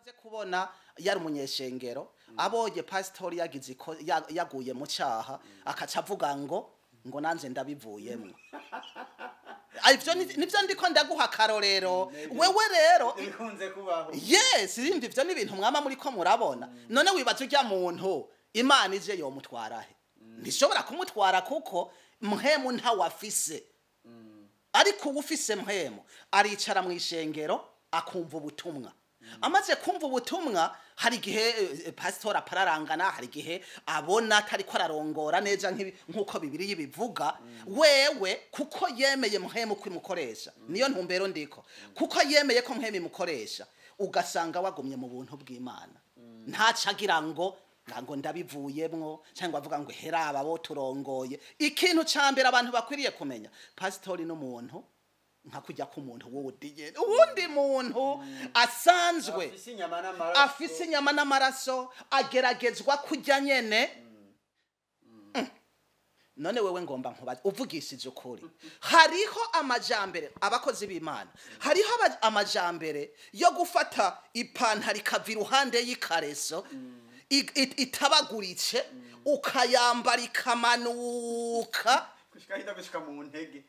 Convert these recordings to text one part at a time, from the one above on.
maze kubona yari umunyeshengero abonye pastori yaguye mu cyaha akaca avuga ngo nanze ndabivuyemo ivyo nivyo ndiko ndaguha karorero wewe rero bikunze kubaho yes ivyo ni ibintu mwama muri ko murabona none wibaza urya muntu Imana ije yo mutwarahe ntishobora kumutwara kuko mpemu ntawafise ariko ufise mpemu aricara mu ishengero akumva ubutumwa amaze kumva ubutumwa hari gihe pastor apararangana hari gihe abona atari ko ararongora neza nkuko bibiri yibivuga wewe kuko yemeye mpemu kwimukoresha niyo ntumbero ndiko kuko yemeye ko mpemu imukoresha ugasanga wagumye mu buntu bw'Imana ntacagira ngo ndabivuyemwo cyangwa avuga ngo heraba bo turongoye ikintu cyambere abantu bakwiriye kumenya pastor n'umuntu nka kujya ku muntu wudiye ubundi muntu asanzwe afise inyama n'amaraso ageragezwa kujya nyene none wewe ngomba nkubaza uvugishije ukuri hariho amajambere abakozi b'Imana hariho amajambere yo gufata ipantaro ikava iruhande y'ikareso itabaguritse ukayambara ikamanuka gushika mu ntege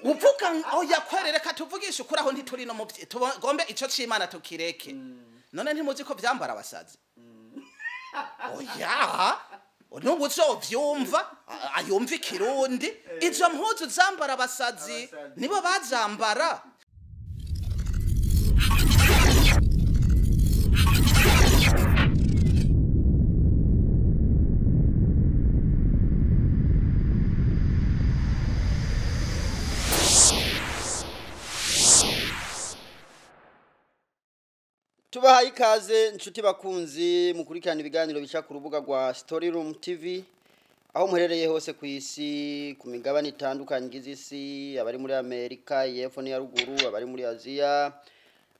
uvuga oya kwerereka tuvugisha ukuri aho ntituri no muvye tugombe ico c'Imana tukireke none ntimuzi ko vyambara abasazi oya nubu uzovyumva ayumva ikirundi izo mpuzu zambara abasazi nibo bazambara tubahaye ikaze inshuti bakunzi mukurikirana ibiganiro bica ku rubuga rwa Story Room TV aho muherereye hose ku isi ku migabane itandukanye ngizisi abari muri Amerika y'epfo ni ya ruguru abari muri Aziya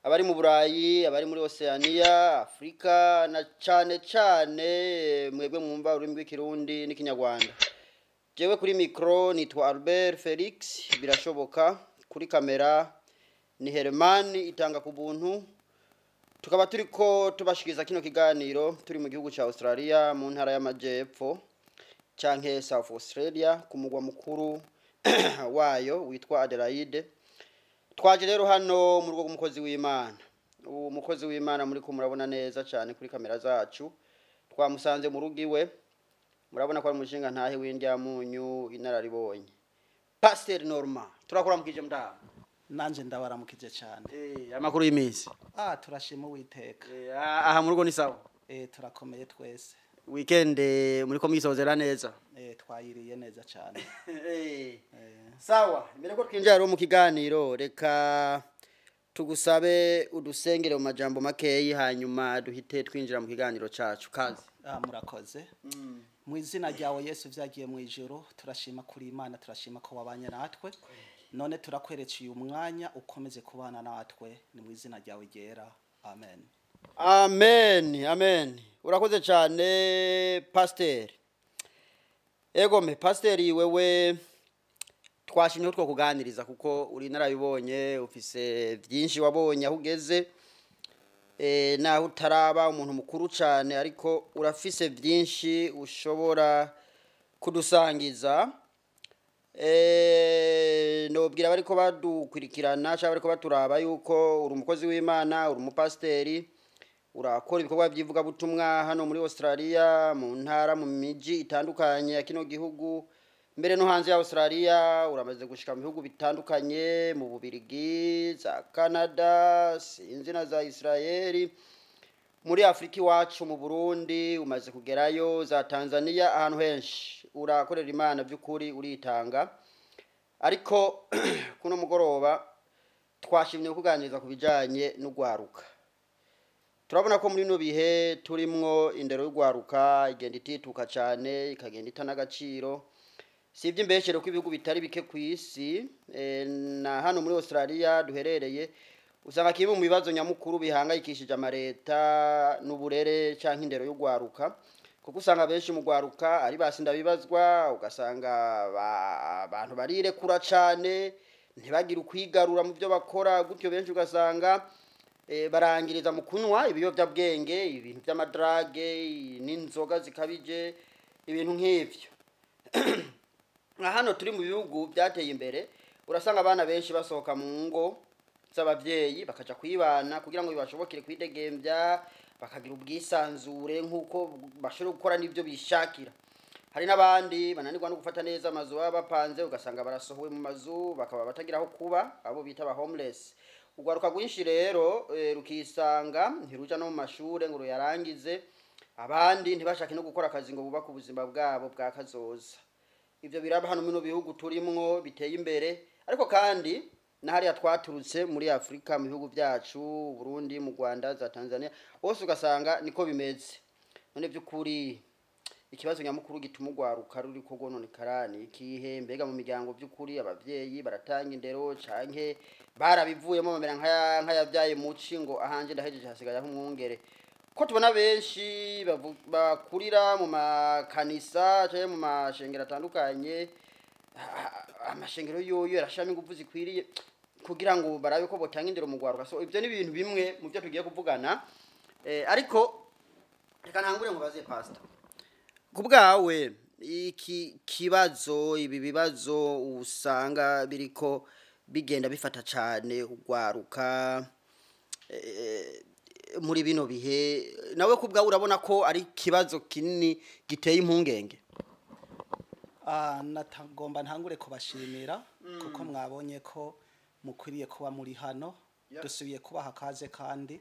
abari mu Burayi abari muri Oceania Afrika na cyane mwebwe mwumva ururimi rw'ikirundi n'ikinyarwanda jewe kuri micro nitwa Albert Felix birashoboka kuri kamera ni Herman itanga ku buntu tukaba turiko tubashikiza kino kiganiro turi mu gihugu ca Australia mu ntara y'amajepfo canke South Australia ku mugwa mukuru wayo witwa Adelaide twaje rero hano mu rugo rw'umukozi w'Imana umukozi w'Imana muri ko murabona neza cyane kuri kamera zacu twamusanze mu rugo iwe murabona ko ari umushinga ntahe w'indya munyu inararibonye Ps Normant turakora mukije mdaha nanje ndabaramukije cyane amakuru y'imisi turashima Uwiteka aha mu rugo ni sawa turakomeye twese weekend muri ko mwisozera neza twayiriye neza cyane sawa mbere ko twinjira rero mu kiganiro reka tugusabe udusengere mu majambo makeyi hanyuma duhite twinjira mu kiganiro cacu kazi murakoze mu izina ryawe Yesu vyagiye mu ijuru turashima kuri Imana turashima ko wabanye natwe none turakwerekeye umwanya ukomeze kubana natwe ni mu izina ryawe ryera amen amen urakoze cyane pasteur egome pasteur wewe twashimye two kuganiriza kuko uri narabibonye ufise byinshi wabonye aho ugeze naho utaraba umuntu mukuru cyane ariko urafise byinshi ushobora kudusangiza nobwira bariko badukurikirana cyangwa bariko baturaba yuko uri umukozi w'Imana uri umupasteri urakora ibikorwa by'ivuga butumwa hano muri Australia mu ntara mu miji itandukanye ya kino gihugu mbere no hanze ya Australia uramaze gushika mu bihugu bitandukanye mu Bubirigi za Canada sinzi na za Israeli muri Afrika iwacu mu Burundi umaze kugerayo za Tanzania ahantu henshi urakorera Imana by'ukuri uritanga ariko kuno mugoroba twashimye kuganiriza kubijanye n'ugwaruka turabona ko muri no bihe turimwo indero y'ugwaruka igenda itituka cyane ikagenda itanagaciro sivye imbeshere ko ibihugu bitari bike ku isi na hano muri Australia duherereye usanga kimwe mu bibazo nyamukuru bihangayikishije Amareta n'uburere canke indero y'ugwaruka kuko usanga benshi mu gwaruka ari basinda bibazwa ugasanga abantu barirekura cyane ntibagira ukwigarura mu byo bakora gutyo benshi ugasanga barangiriza mu kunywa ibiyovyabwenge ibintu by'amadrage n'inzoga zikabije ibintu nk'ivyo hano turi mu bihugu byateye imbere urasanga abana benshi basohoka mu ngo z'abavyeyi bakaja kwibana kugira ngo bibashobokere kwidegembya bakagira ubwisanzure nk'uko bashobora gukora n'ibyo bishakira hari n'abandi bananirwa no gufata neza amazu baba bapanze ugasanga barasohowe mu mazu bakaba batagira aho kuba abo bita aba homeless ugwaruka gwinshi rero rukisanga ntiruja no mu mashure ngo ruyarangize abandi ntibashake no gukora akazi ngo bubaka ubuzima bwabo bwa kazoza ivyo biraba hano mu bihugu turimwo biteye imbere ariko kandi na hariya twaturutse muri Afrika mu bihugu byacu Burundi mu Rwanda za Tanzania bose ugasanga niko bimeze none by'ukuri ikibazo nyamukuru gituma ugwaruka ruriko gononekara ikihe mbega mu miryango by'ukuri abavyeyi baratanga indero canke barabivuyemo bamera nk'ayavyaye muci ngo ahanje ndahejeje hasigaye nk'umwungere ko tubona benshi bakurira mu makanisa canke mu mashengero atandukanye amashengero yoyo yarashami ingufu zikwiriye kugira ngo barabe ko botanga indero mu Ugwaruka so ivyo ni ibintu bimwe mu byo tugiye kuvugana ariko reka ntangure ngo baze pastor kubwawe iki kibazo ibi bibazo usanga biriko bigenda bifata cyane Ugwaruka muri bino bihe nawe kubwawe urabona ko ari kibazo kinini giteye impungenge natagomba ntangure kubashimira kuko mwabonye ko mukwiriye kuba muri hano dusubiye kubaha kaze kandi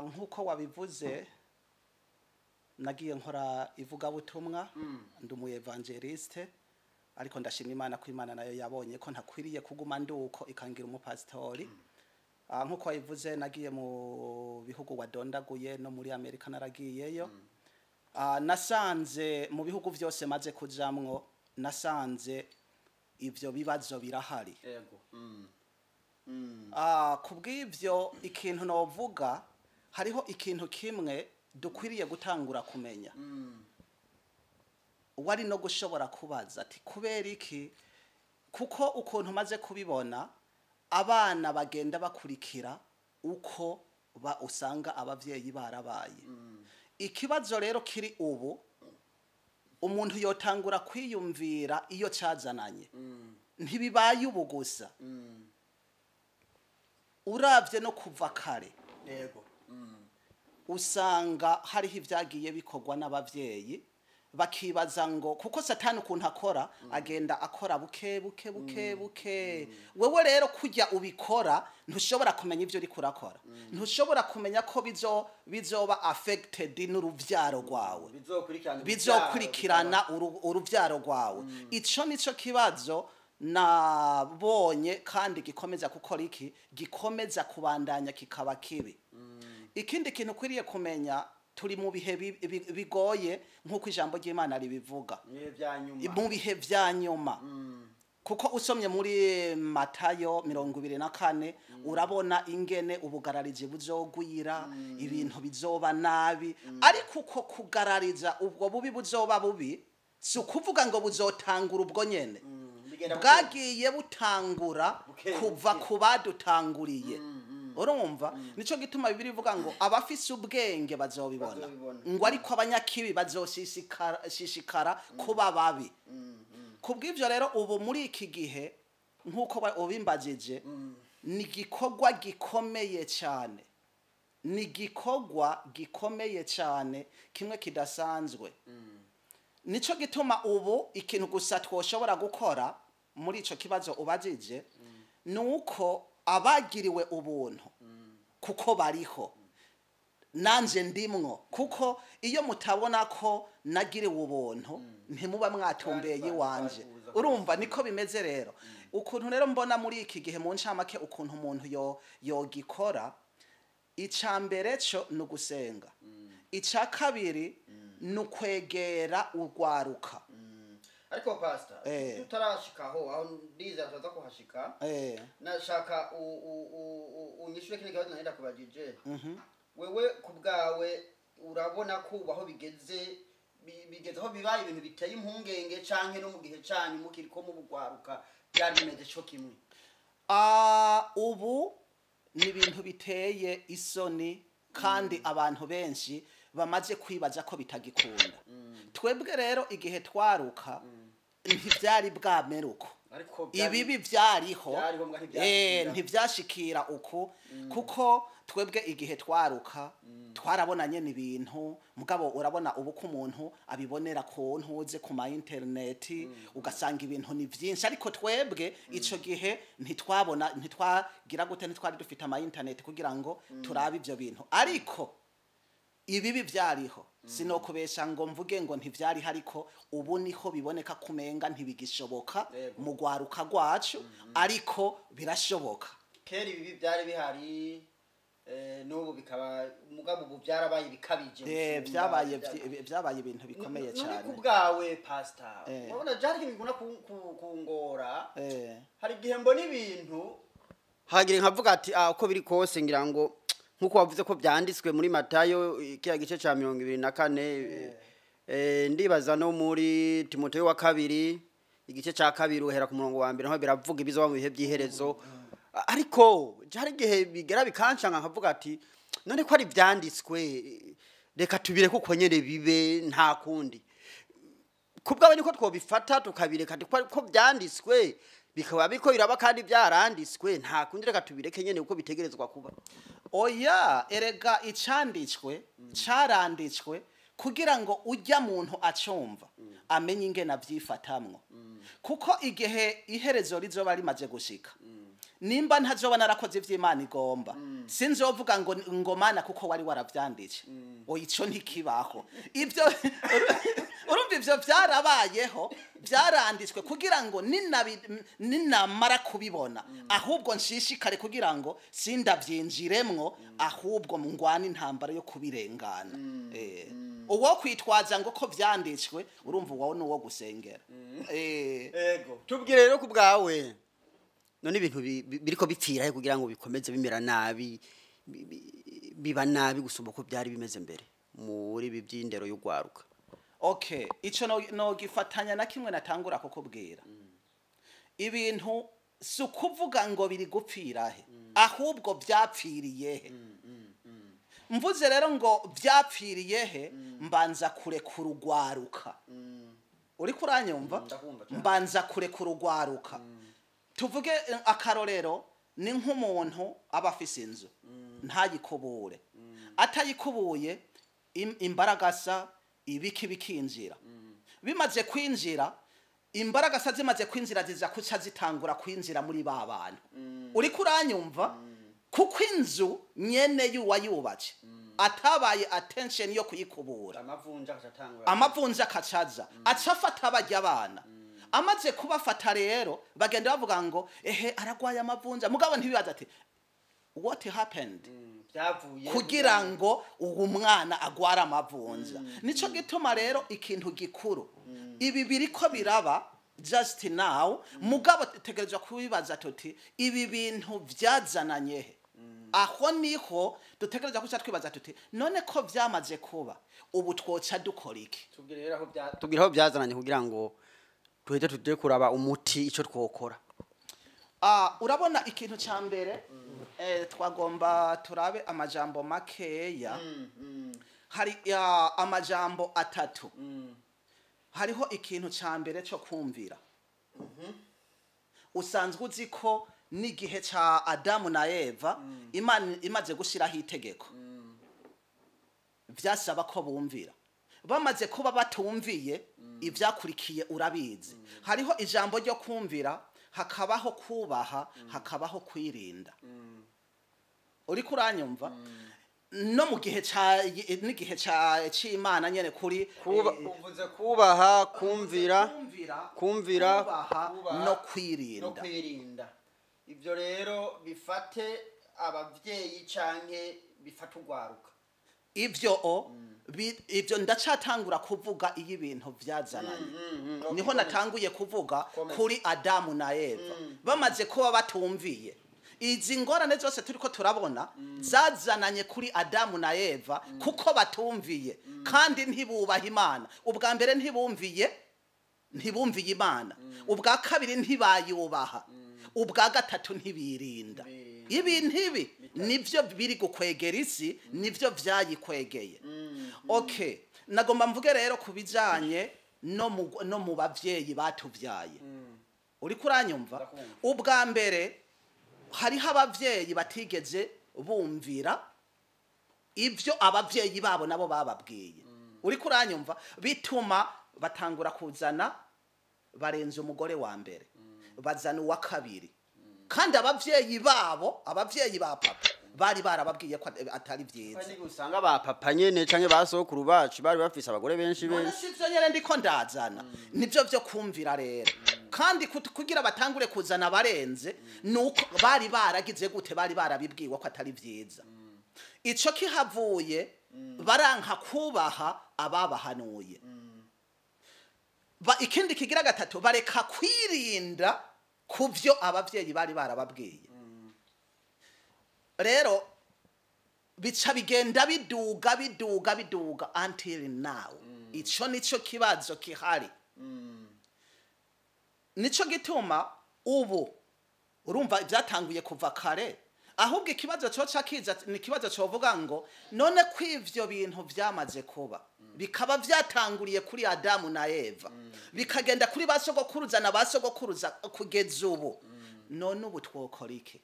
nk'uko wabivuze nagiye nkora ivugabutumwa ndi umu evangeliste ariko ndashima Imana ko Imana nayo yabonye ko ntakwiriye kuguma nduko ikangira umupastori nk'uko wabivuze nagiye mu bihugu wadondaguye no muri Amerika naragiyeyo nasanze mu bihugu vyose maze kujamwo nasanze ivyo bibazo birahari yego kubw'ivyo ikintu novuga hariho ikintu kimwe dukwiriye gutangura kumenya wari no gushobora kubaza ati kubera iki kuko ukuntu maze kubibona abana bagenda bakurikira uko usanga abavyeyi barabaye ikibazo rero kiri ubu umuntu yotangura kwiyumvira iyo cazananye ntibibaye ubu gusa uravye no kuva kare yego usanga hariho ivyagiye bikorwa n'abavyeyi bakibaza ngo kuko satani ukuntu akora agenda akora buke buke buke buke wewe rero kujya ubikora ntushobora kumenya ivyo uri kurakora ntushobora kumenya ko bizoba affected n'uruvyaro rwawe bizokurikirana uruvyaro rwawe ico nico kibazo nabonye kandi gikomeza gukora iki gikomeza kubandanya kikaba kibi ikindi kintu kwiriye kumenya turi mu bihe bigoye nk'uko ijambo ry'Imana ribivuga mu bihe vya nyuma kuko usomye muri Matayo 24 urabona ingene ubugararizi buzogwira ibintu bizoba nabi ariko uko kugarariza ubwo bubi buzoba bubi si ukuvuga ngo buzotangura ubwo nyene bwagiye butangura kuva kubadutanguriye urumva nico gituma bibiri ivuga ngo abafise ubwenge bazobibona ngo ariko abanyakibi bazoshishikara kuba babi kubw'ivyo rero ubu muri iki gihe nkuko ubimbajije ni gikorwa gikomeye cyane ni gikorwa gikomeye cyane kimwe kidasanzwe nico gituma ubu ikintu gusa twoshobora gukora muri ico kibazo ubajije nuko abagiriwe ubuntu kuko bariho nanje ndimwo kuko iyo mutabona ko nagiriwe ubuntu ntimuba mwatumbeye iwanje urumva niko bimeze rero ukuntu rero mbona muri iki gihe mu ncamake ukuntu umuntu yogikora icambere cyo nugusenga icakabiri nukwegera Ugwaruka ariko pastor tutarashikaho aho ndiza ataza kuhashika nashaka unyishure kine kibazo nenda kubajije wewe kubgawe urabona ko aho bigeze aho bibaye ibintu biteye impungenge canke no mu gihe canyu mukiriko mu Ugwaruka byari bimeze cyo kimwe ubu ni ibintu biteye isoni kandi abantu benshi bamaze kwibaza ko bitagikunda twebwe rero igihe twaruka ntivyari bwameruko ibibi vyariho ntivyashikira uko kuko twebwe igihe twaruka twarabonanye n'ibintu mugabo urabona ubu ko umuntu abibonera ku ntuze ku ma internet ugasanga ibintu ni vyinshi ariko twebwe ico gihe ntitwagira gute ntitwari dufite ama internet kugira ngo turabe ivyo bintu ariko ibibi vyariho sinokubesha ngo mvuge ngo ntivyari hariko ubu niho biboneka kumenga ntibigishoboka mu gwaruka gwacu ariko birashoboka kera ibibi byari bihari n'ubu bikaba mugabo ubu byarabaye bikabije byabaye ibintu bikomeye cyane none kubgawe pastor urabona byari biguna kungora hari igihe mbona ibintu hagire nkavuga ati uko biri kose ngira ngo nkuko wavuze ko byanditswe muri Matayo kiya gice ca 24 ndibaza no muri Timoteyo wa kabiri igice ca kabiri uhera ku murongo wa mbere naho biravuga ibizo mu bihe by'iherezo ariko jari gihe bigera bikancanga nkavuga ati none ko ari byanditswe reka tubire kuko nyene bibe nta kundi kubgawe niko twobifata tukabireka ko byanditswe bikaba biko biraba kandi byaranditswe nta kundi reka tubireke nyene uko bitegerezwa kuba oya erega icanditswe caranditswe kugira ngo ujya muntu acumva amenye ingena vyifatamwo kuko igihe iherezo rizoba rimaze gushika nimba ntazoba narakoze ivy'Imana igomba sinzovuga ngo mana kuko wari waravyanditse ico ntikibaho ivyo urumva ivyo vyarabayeho byaranditswe kugira ngo ninamara kubibona ahubwo nshishikare kugira ngo sindavyinjiremwo ahubwo ngwana intambara yo kubirengana uwo kwitwaza ngo ko vyanditswe urumva uwo nuwo gusengera ego tubwire rero kubgawe none ibintu biriko bipfira kugira ngo bikomeze bimera nabi biba nabi gusumba ko byari bimeze mbere muri ibi by'indero y'Ugwaruka okay ico no gifatanya na kimwe natangura kukubwira ibintu sukuvuga ngo biri gupfira he ahubwo byapfiriye he mvuze rero ngo byapfiriye he mbanza kure kurugwaruka uri kuranyumva mbanza kure kurugwaruka tuvuge akarorero ni nk'umuntu aba afise inzu ntayikubure atayikubuye imbaragasa ibiki bikinjira bimaze kwinjira imbaragasa zimaze kwinjira ziza kuca zitangura kwinjira muri ba bantu uri kuranyumva kuko inzu nyene yuwayubace atabaye attention yo kuyikubura amavunja akacaza acafata abajya abana amaze kubafata rero bagenda bavuga ngo aragwaye amavunja mugabo ntibibaza ati what happened kugira ngo uwo mwana agwara amavunja nico gituma rero ikintu gikuru ibi biriko biraba just now mugabo tegerezwa kubibaza tuti ibi bintu byazananye he aho niho dutegereza kuca twibaza tuti none ko vyamaze kuba ubu twoca dukora iki tubwiraho byazananye kugira ngo tuhite tujye kuraba umuti ico twokora urabona ikintu ca mbere twagomba turabe amajambo makeya hari amajambo atatu hariho ikintu ca mbere cyo kumvira usanzwe uzi ko n'igihe ca Adamu na Eva Imana imaze gushiraho itegeko vyasaba ko bumvira bamaze kuba batumviye ivyakurikiye urabizi hariho ijambo ryo kumvira hakabaho kubaha hakabaho kwirinda uri kuranyumva no mu gihe n'igihe c'Imana nyene kuri uvuze kubaha kumvira no kwirinda ivyo rero bifate abavyeyi canke bifata Ugwaruka ivyo ndacatangura kuvuga iyo ibintu vyazananye niho natanguye kuvuga kuri Adamu na Eva bamaze kuba batumviye izi ngorane zose turiko turabona zazananye kuri Adamu na Eva kuko batumviye kandi ntibubaha Imana ubwa mbere ntibumviye Imana ubwa kabiri ntibayubaha ubwa gatatu ntibirinda ibintu ibi nivyo biri gukwegera isi nivyo vyayikwegeye okay nagomba mvuge rero kubijanye no mu bavyeyi batuvyaye uri kuranyumva ubwa mbere hariho abavyeyi batigeze bumvira ivyo abavyeyi babo nabo bababwiye uri kuranyumva bituma batangura kuzana barenze umugore wa mbere bazana uwa kabiri kandi abavyeyi babo abavyeyi ba papa bari barababwiye ko atari vyiza kandi usanga ba papa nyene canke basokuru bacu bari bafise abagore benshi benshi sivyo nyene ndiko ndazana nivyo vyo kumvira rero kandi kugira batangure kuzana barenze nuko bari baragize gute bari barabibwiwe ko atari vyiza ico kihavuye baranka kubaha ababahanuye ikindi kigira gatatu bareka kwirinda kuvyo abavyeyi bari barababwiye rero bica bigenda biduga until now ico nico kibazo kihari nico gituma ubu urumva byatanguye kuva kare ahubwo ikibazo coca kiza ni kibazo covuga ngo none kwivyo bintu vyamaze kuba bikaba vyatanguriye kuri Adamu na Eva bikagenda kuri basogokuruza na basogokuruza kugeza ubu none ubu twokora iki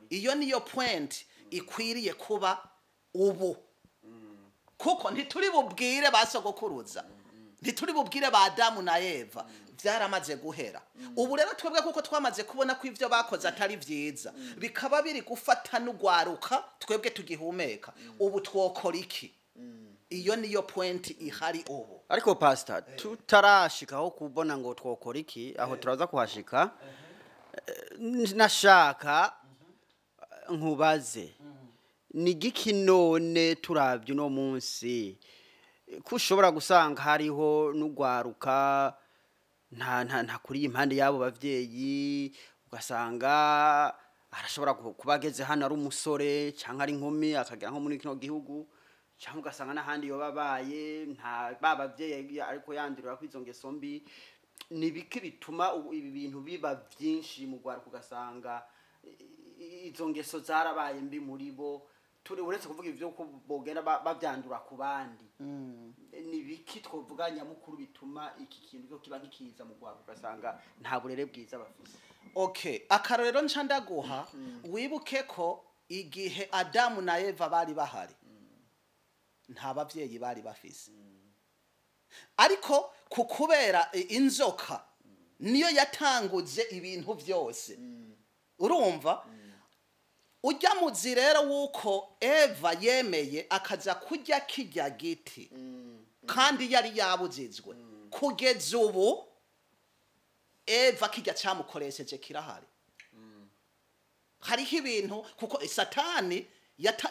iyo niyo point ikwiriye kuba ubu kuko ntituri bubwire basogokuruza ntituri bubwire ba Adamu na Eva vyaramaze guhera ubu rero twebwe kuko twamaze kubona ko ivyo bakoze atari vyiza bikaba biri gufata n'ugwaruka twebwe tugihumeka ubu twokora iki iyo niyo point ihari ubu ariko pastor tutarashikaho kubona ngo twokora iki aho turaza kuhashika nashaka nkubaze ni giki none turavye no munsi kushobora gusanga hariho n'ugwaruka nta kuri impande yabo bavyeyi ugasanga arashobora kubageze hano ari umusore canke ari inkumi akagera nko muri kino gihugu cyangwa ugasanga n'ahandi yo babaye nta babavyeyi ariko yandirira ko izo ngeso mbi nibiki bituma ibi bintu biba byinshi mu Rwanda ugasanga izo ngeso zarabaye mbi muri bo turi uretse kuvuga ivyo ko bogera bavyandura ku bandi nibiki twovuganya mukuru bituma iki kintu cyo kiba nkikiza mu Rwanda ugasanga nta burere bwiza bafise okay akarorero nca ndaguha wibuke ko igihe Adamu na Eva bari bahari nta bavyeyi bari bafise ariko kukubera inzoka niyo yatanguze ibintu vyose urumva ujya muzi rero wuko Eva yemeye akaza kujya kijya giti kandi yari yabuzizwe kugeza ubu Eva kijya cyamukoresheje kirahari hariho ibintu kuko satani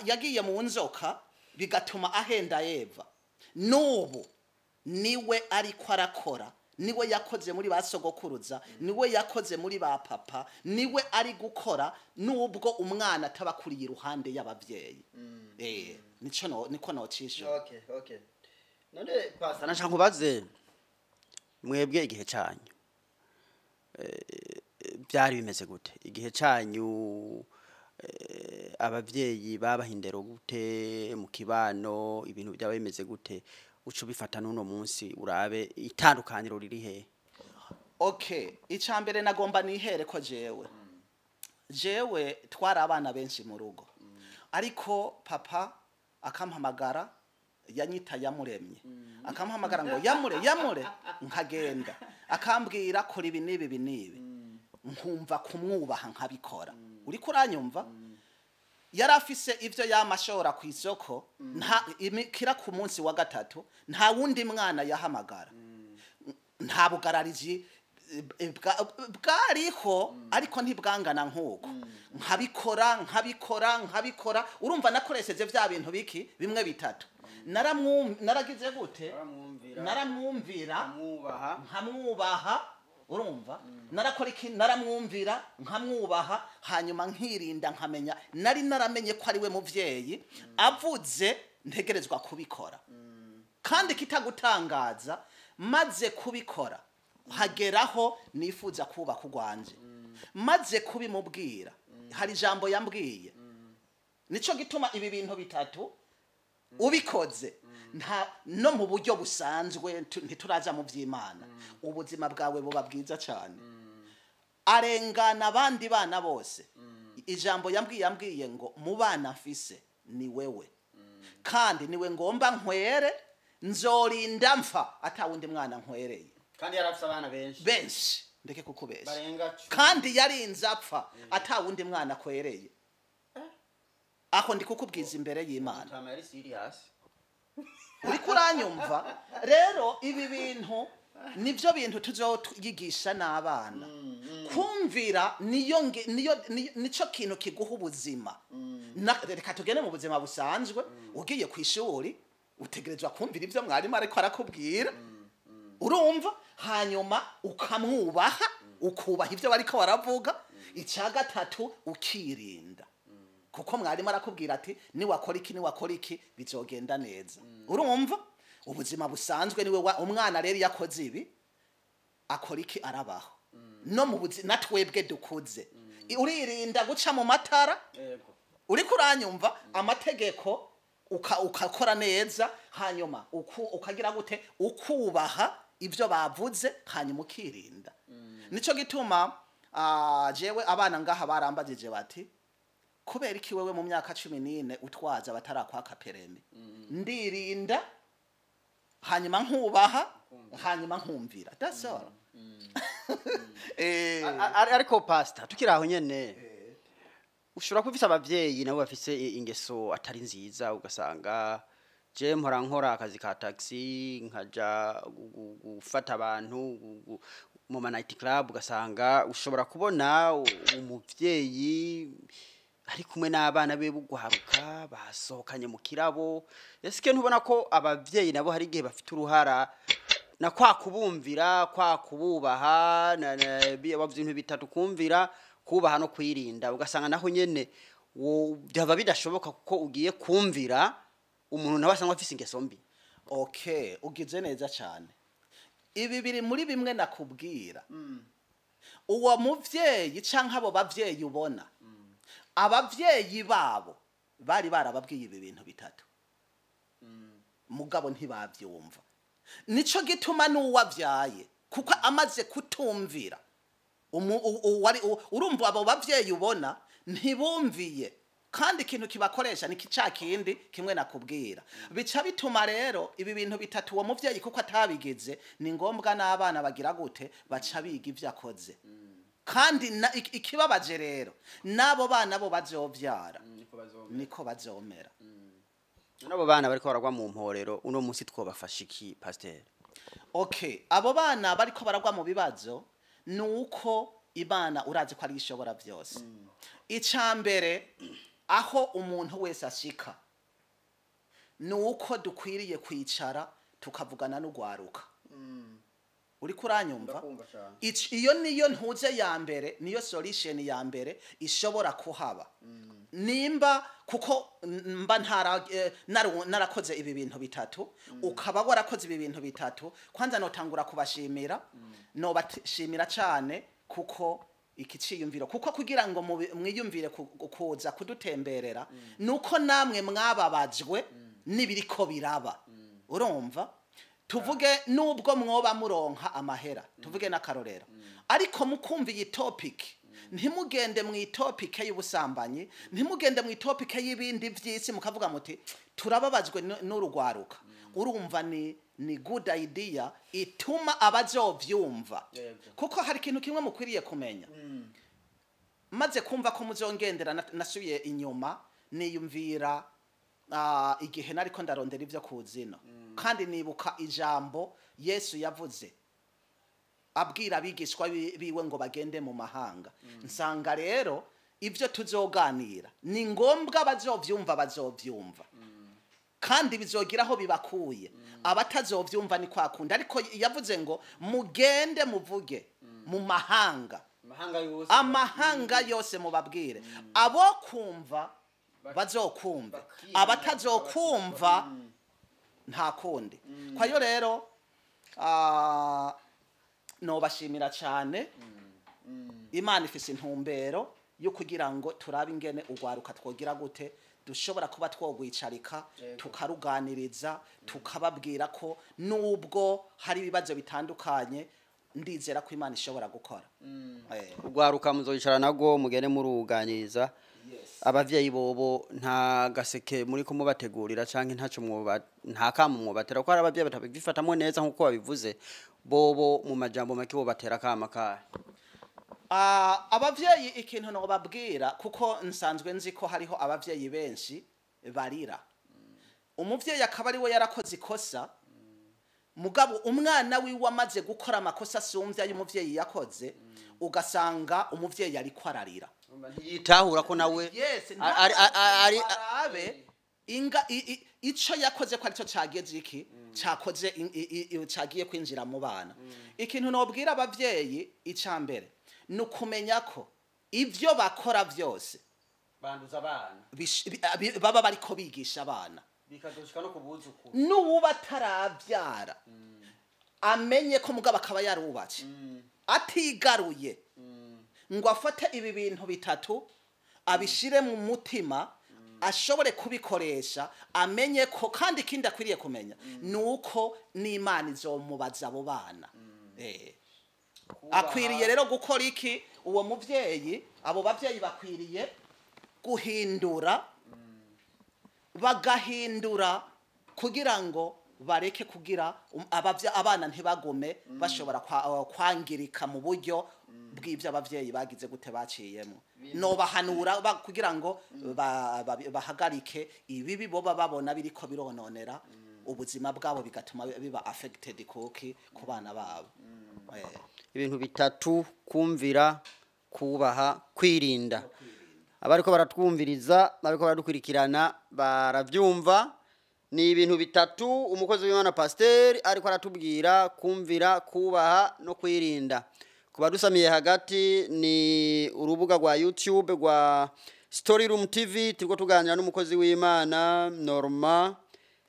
yagiye mu nzoka bigatuma ahenda Eva nubu niwe ariko arakora niwe yakoze muri basogokuruza niwe yakoze muri ba papa niwe ari gukora nubwo umwana atabakuriye iruhande y'abavyeyi niko nocisha okay none pastor nashaka kubaze mwebwe igihe cyanyu byari bimeze gute igihe cyanyu abavyeyi babahindero gute mu kibano ibintu byaba bimeze gute uco bifata nuno munsi urabe itandukaniro riri he okay icambere nagomba nihere ko jewe twara abana benshi mu rugo ariko papa akampamagara yanyita yamuremye akampamagara ngo yamure nkagenda akambwira ko ibi nibi nkumva kumwubaha nkabikora uri kuranyumva yarafise ivyo yamashora ku isoko nta imikira ku munsi wa gatatu nta wundi mwana yahamagara nta bugarariji bwariho ariko ntibwangana nkuko nkabikora urumva nakoresheje vya bintu biki bimwe bitatu naragize gute naramwumvira nkamwubaha urumva narakora iki naramwumvira nkamwubaha hanyuma nkirinda nkamenya nari naramenye ko ari we muvyeyi avuze ntegerezwa kubikora kandi kitagutangaza maze kubikora hageraho nifuza kuba kugwanje maze kubimubwira hari ijambo yambwiye nico gituma ibi bintu bitatu ubikoze nta no mu buryo busanzwe ntituraza mu vy'Imana ubuzima bwawe buba bwiza cyane arengana abandi bana bose ijambo yambwiye ngo mu bana mfise ni wewe kandi niwe ngomba nkwere nzorinda mpfa atawundi mwana nkwereye kandi yarafise abana benshi ndeke kukubesha barenga kandi yarinze apfa atawundi mwana kwereye aho ndi kukubwiza imbere y'Imana turamire serious uri kuranyumva rero ibi bintu nivyo bintu tuzoyigisha n'abana kumvira nico kintu kiguha ubuzima reka tugene mu buzima busanzwe ugiye ku ishuri utegerezwa kumvira ivyo mwarimu ariko arakubwira urumva hanyuma ukamwubaha ukubaha ivyo bariko baravuga icya gatatu ukirinda kuko mwarimu arakubwira ati niwakora iki bizogenda neza urumva ubuzima busanzwe niwe umwana rero yakoze ibi akora iki arabaho no mu buzima natwebwe dukuze uririnda guca mu matara uri kuranyumva amategeko ukakora neza hanyuma ukagira gute ukubaha ivyo bavuze hanyuma ukirinda nico gituma jewe abana ngaha barambagije bati kubera iki wewe mu myaka 14 utwaza batarakwaka peremi ndirinda hanyuma nkubaha hanyuma nkumvira that's all ariko pastor tukiraho nyene ushobora kuvisa abavyeyi nabo bafise ingeso atari nziza ugasanga je mpora nkora akazi ka taxi nkaja gufata abantu mu night club ugasanga ushobora kubona umuvyeyi ari kumwe n'abana be bugwaruka basohokanye mu kirabo ese ntubona ko abavyeyi nabo hari gihe bafite uruhara na kwa kubumvira kwa kububaha ibintu bitatu kumvira kubaha no kwirinda ugasanga naho nyene byaba bidashoboka kuko ugiye kumvira umuntu nawe asanga afise ingeso mbi okay ugize neza cyane ibi biri muri bimwe nakubwira uwo muvyeyi canke abo bavyeyi ubona abavyeyi babo bari barababwiye ibi bintu bitatu mugabo ntibavyumva nico gituma n'uwavyaye kuko amaze kutumvira urumva abo bavyeyi ubona ntibumviye kandi ikintu kibakoresha ni kindi kimwe nakubwira bica bituma rero ibi bintu bitatu uwo muvyeyi kuko atabigeze ni ngombwa n'abana bagira gute baca biga ivyo akoze kandi ikibabaje rero nabo bana bo bazovyara niko bazomera nabo bana bariko baragwa mu mporero uno munsi twobafasha iki pasteur okay abo bana bariko baragwa mu bibazo nuko Imana urazi ko ari ishobora byose icambere aho umuntu wese ashika nuko dukwiriye kwicara tukavugana n'ugwaruka uri kuranyumva iyo niyo ntuze ya mbere niyo solution ya mbere ishobora kuhaba nimba kuko mba narakoze ibi bintu bitatu ukaba warakoze ibi bintu bitatu kwanza notangura kubashimira no bashimira cyane kuko ikiciyumviro kuko kugira ngo mwiyumvire kuza kudutemberera nuko namwe mwababajwe nibiriko biraba urumva tuvuge nubwo mwoba muronka amahera tuvuge nakarorera ariko mukumva iyi topic ntimugende mu topic y'ubusambanyi ntimugende mu topic y'ibindi by'isi mukavuga muti turababajwe n'urugwaruka urumva ni good idea ituma abazovyumva kuko hari ikintu kimwe mukwiriye kumenya maze kumva ko muzongendera nasubiye inyuma niyumvira igihe nariko ndarondera ivyo kuzino kandi nibuka ijambo Yesu yavuze abwira abigishwa biwe ngo bagende mu mahanga nsanga rero ivyo tuzoganira ni ngombwa bazovyumva kandi bizogiraho bibakuye abatazovyumva ni kwakunda ariko yavuze ngo mugende muvuge mu mahanga amahanga yose mubabwire abo kumva bazokumva abatazokumva nta kundi kwa yo rero no bashimira cyane Imana ifise intumbero yo kugira ngo turabe ingene ugwaruka twogira gute dushobora kuba twogwicarika tukaruganiriza tukababwira ko nubwo hari ibibazo bitandukanye ndizera ko Imana ishobora gukora ugwaruka muzoyicara nago mugene muruganiriza abavyeyi bobo nta gaseke muri ko mubategurira canke ntaco nta kamu mubatera ko ari abavyeyi batabifatamwe neza nkuko babivuze bobo mu majambo make bo batera kama ka abavyeyi ikintu no babwira kuko nsanzwe nzi ko hariho abavyeyi benshi barira umuvyeyi akaba ari we yarakoze ikosa mugabo umwana wiwe amaze gukora amakosa asumvya y'umuvyeyi yakoze ugasanga umuvyeyi ari kwararira yitahura ko nawe ari inga ico yakoze ko arico cageze iki cakoze cagiye kwinjira mu bana ikintu nobwira abavyeyi icambere nukumenya ko ivyo bakora vyose banduza abana baba bariko bigisha abana bikadoshika no kubuzukuru nuba taravyara amenye ko mugabo akaba yarubatse atigaruye ngo afate ibi bintu bitatu abishire mu mutima ashobore kubikoresha amenye ko kandi kindi akwiriye kumenya nuko n'Imana izomubaza abo bana akwiriye rero gukora iki uwo muvyeyi abo bavyeyi bakwiriye guhindura bagahindura kugira ngo bareke kugira abana ntibagume bashobora kwangirika mu buryo bw'ivyo abavyeyi bagize gute baciyemo no bahanura kugira ngo bahagarike ibibi boba babona biriko birononera ubuzima bwabo bigatuma biba affected kuki ku bana babo ibintu bitatu kumvira kubaha kwirinda abariko baratwumviriza bariko baradukurikirana baravyumva ni ibintu bitatu umukozi w'Imana pasteur ariko aratubwira kumvira kubaha no kwirinda kuba dusamiye hagati ni urubuga rwa YouTube rwa Story Room TV turiko tuganira n'umukozi w'Imana Normant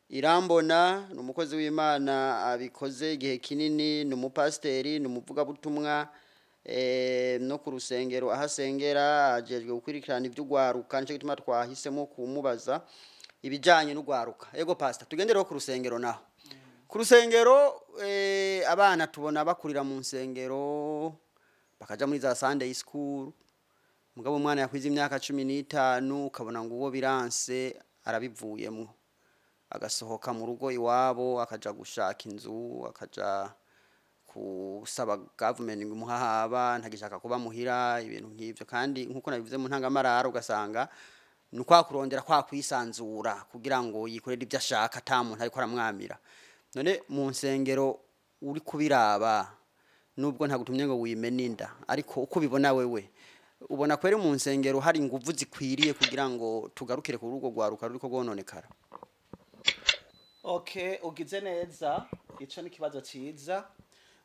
Irambona n'umukozi w'Imana abikoze igihe kinini n'umupasteri n'umuvuga butumwa no ku rusengero ahasengera ajejwe gukurikirana ivy'ugwaruka nico gituma twahisemo kumubaza ibijanye n'ugwaruka ego pastor tugendere ku rusengero naho ku rusengero abana tubona bakurira mu nsengero bakaja muri za Sunday school mugabo umwana yakwiza imyaka 15 ukabona ngo uwo biranse arabivuyemo agasohoka mu rugo iwabo akaja gushaka inzu akaja kusaba government ngumuhahaba ntagishaka kuba muhira ibintu nk'ivyo kandi nkuko nabivuze mu ntangamararo ugasanga nukwa kurondera kwa kwisanzura kugira ngo yikorere ibyo ashaka atamuntu ariko aramwamira none mu nsengero uri kubiraba nubwo ntagutumye ngo wimeninda ariko uko bibona wewe ubona kwere mu nsengero hari inguvu zikwiriye kugira ngo tugarukire ku rugo gwaruka ruriko gononekara okay ugize neza ico ni kibazo ciza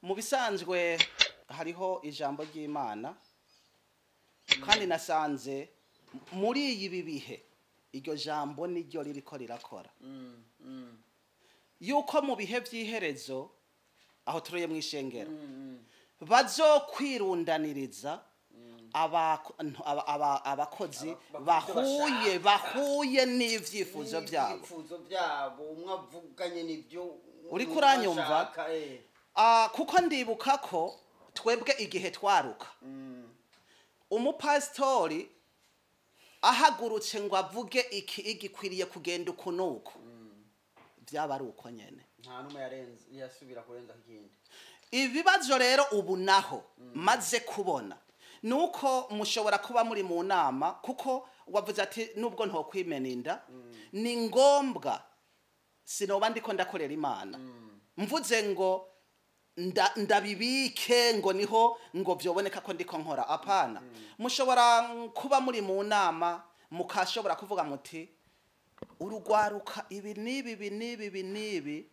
mu bisanzwe hariho ijambo ry'Imana kandi nasanze muri ibi bihe iryo jambo niryo ririko rirakora yuko mu bihe vy'iherezo aho turoye mu ishengero bazokwirundaniriza abakozi bahuye n'ivyifuzo byabo umwavuganye nivyo uri kuranyumva kuko ndibuka ko twebwe igihe twaruka umupastori ahagurutse ngo avuge iki igikwiriye kugenda ukunuko byaba ari uko nyene nta numwe yarenze yasubira kurenza ikindi ibibazo rero ubu naho maze kubona nuko mushobora kuba muri mu nama kuko wavuze ati nubwo ntokwimeninda ni ngombwa sinoba ndiko ndakorera Imana mvuze ngo ndabibike ngo niho ngo vyoboneka ko ndiko nkora apana mushobora kuba muri mu nama mukashobora kuvuga muti urugwaruka ibi nibi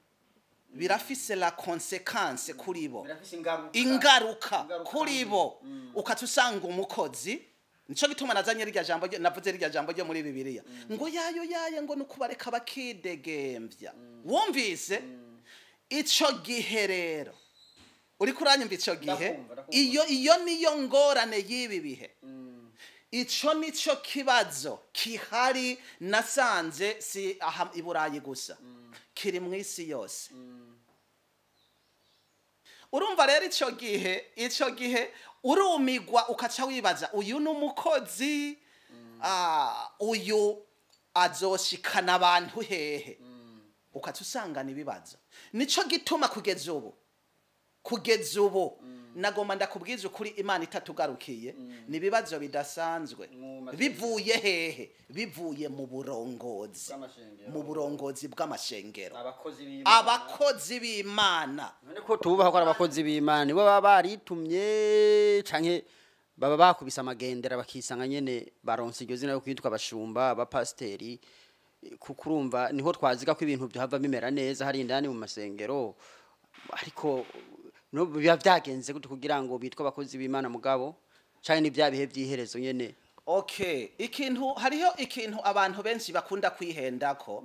birafise la conséquence kuri bo ingaruka kuri bo ukatusanga umukozi nico gituma nazanye rirya jambo navuze rirya jambo ryo muri Bibiliya ngo yaye ngo nukubareka bakidegemvya wumvise ico gihe rero uri kuranyumva ico gihe iyo niyo ngorane y'ibi bihe ico nico kibazo kihari nasanze si aha i Burayi gusa kiri mu isi yose. Urumva rero ico gihe urumigwa ukaca wibaza uyu n'umukozi uyu azoshikana abantu hehe, ukaca usanga nibibazo. Nico gituma kugeza ubu nagomba ndakubwiza ukuri Imana itatugarukiye nibibazo bidasanzwe bivuye hehe, bivuye mu burongozi bw'amashengero, abakozi b'Imana. none ko tububaha ko ari abakozi b'Imana bo baba baritumye canke baba bakubise amagendera bakisanga nyene baronse iryo zina yo kwitwa abashumba abapasteri, kuko urumva niho twaziga ko ibintu byava bimera neza hari indani mu masengero, ariko no biba vyagenze gute kugira ngo bitwa abakozi b'Imana mugabo canke ni bya bihe by'iherezo nyene. Okay, hariho ikintu abantu benshi bakunda kwihendako.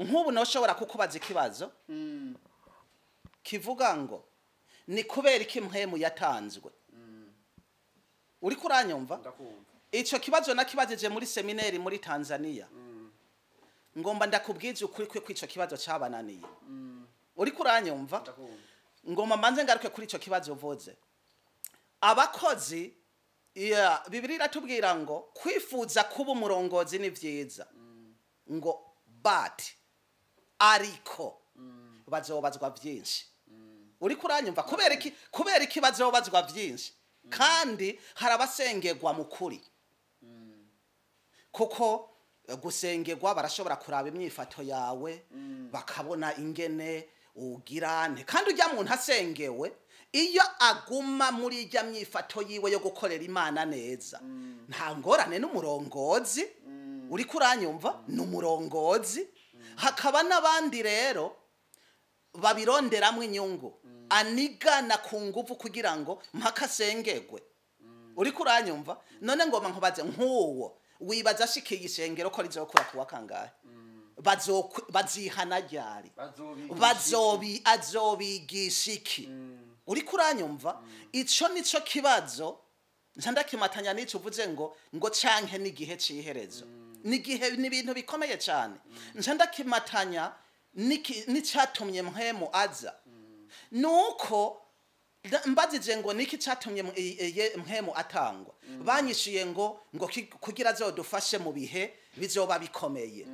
Nk'ubu noshobora kukubaza ikibazo kivuga ngo ni kubera iki mpwemu yatanzwe. Uri kuranyumva? Ico kibazo nakibajije muri seminari muri Tanzania. Ngomba ndakubwiza ukuri ko ico kibazo cabananiye. Uri kuranyumva? Ngomba manze ngaruke kuri ico kibazo uvuze. Abakozi Bibiliya iratubwira ngo kwifuza kuba umurongozi ni vyiza. Ngo ariko bazobazwa vyinshi. Uri kuranyumva? Kubera iki bazobazwa vyinshi? Kandi harabasengerwa mu kuri. Kuko gusengerwa barashobora kuraba imyifato yawe bakabona ingene ugirane, kandi ujya muntu asengewe iyo aguma muri ijya myifato yiwe yo gukorera Imana neza nta ngorane n'umurongozi. Uri kuranyumva? N'umurongozi. Hakaba n'abandi rero babironderamwe inyungu anigana ku nguvu kugira ngo mpaka asengerwe. Uri kuranyumva? None ngoma nkubaze nk'uwo wibaza ashikiye ishengero ko rizokura kuwa kangahe? Bazihana ryari? Azobigisha iki? Uri kuranyumva? Ico nico kibazo nsandakimatanya n'ico uvuze ngo canke n'igihe ciherezo. Nigihe ni ibintu bikomeye cyane. Nsandakimatanya n'icatumye mpwemu aza. Nuko mbazije ngo niki catumye mpwemu atangwa. Banyishuye ngo kugira azodufashe mu bihe bizoba bikomeye.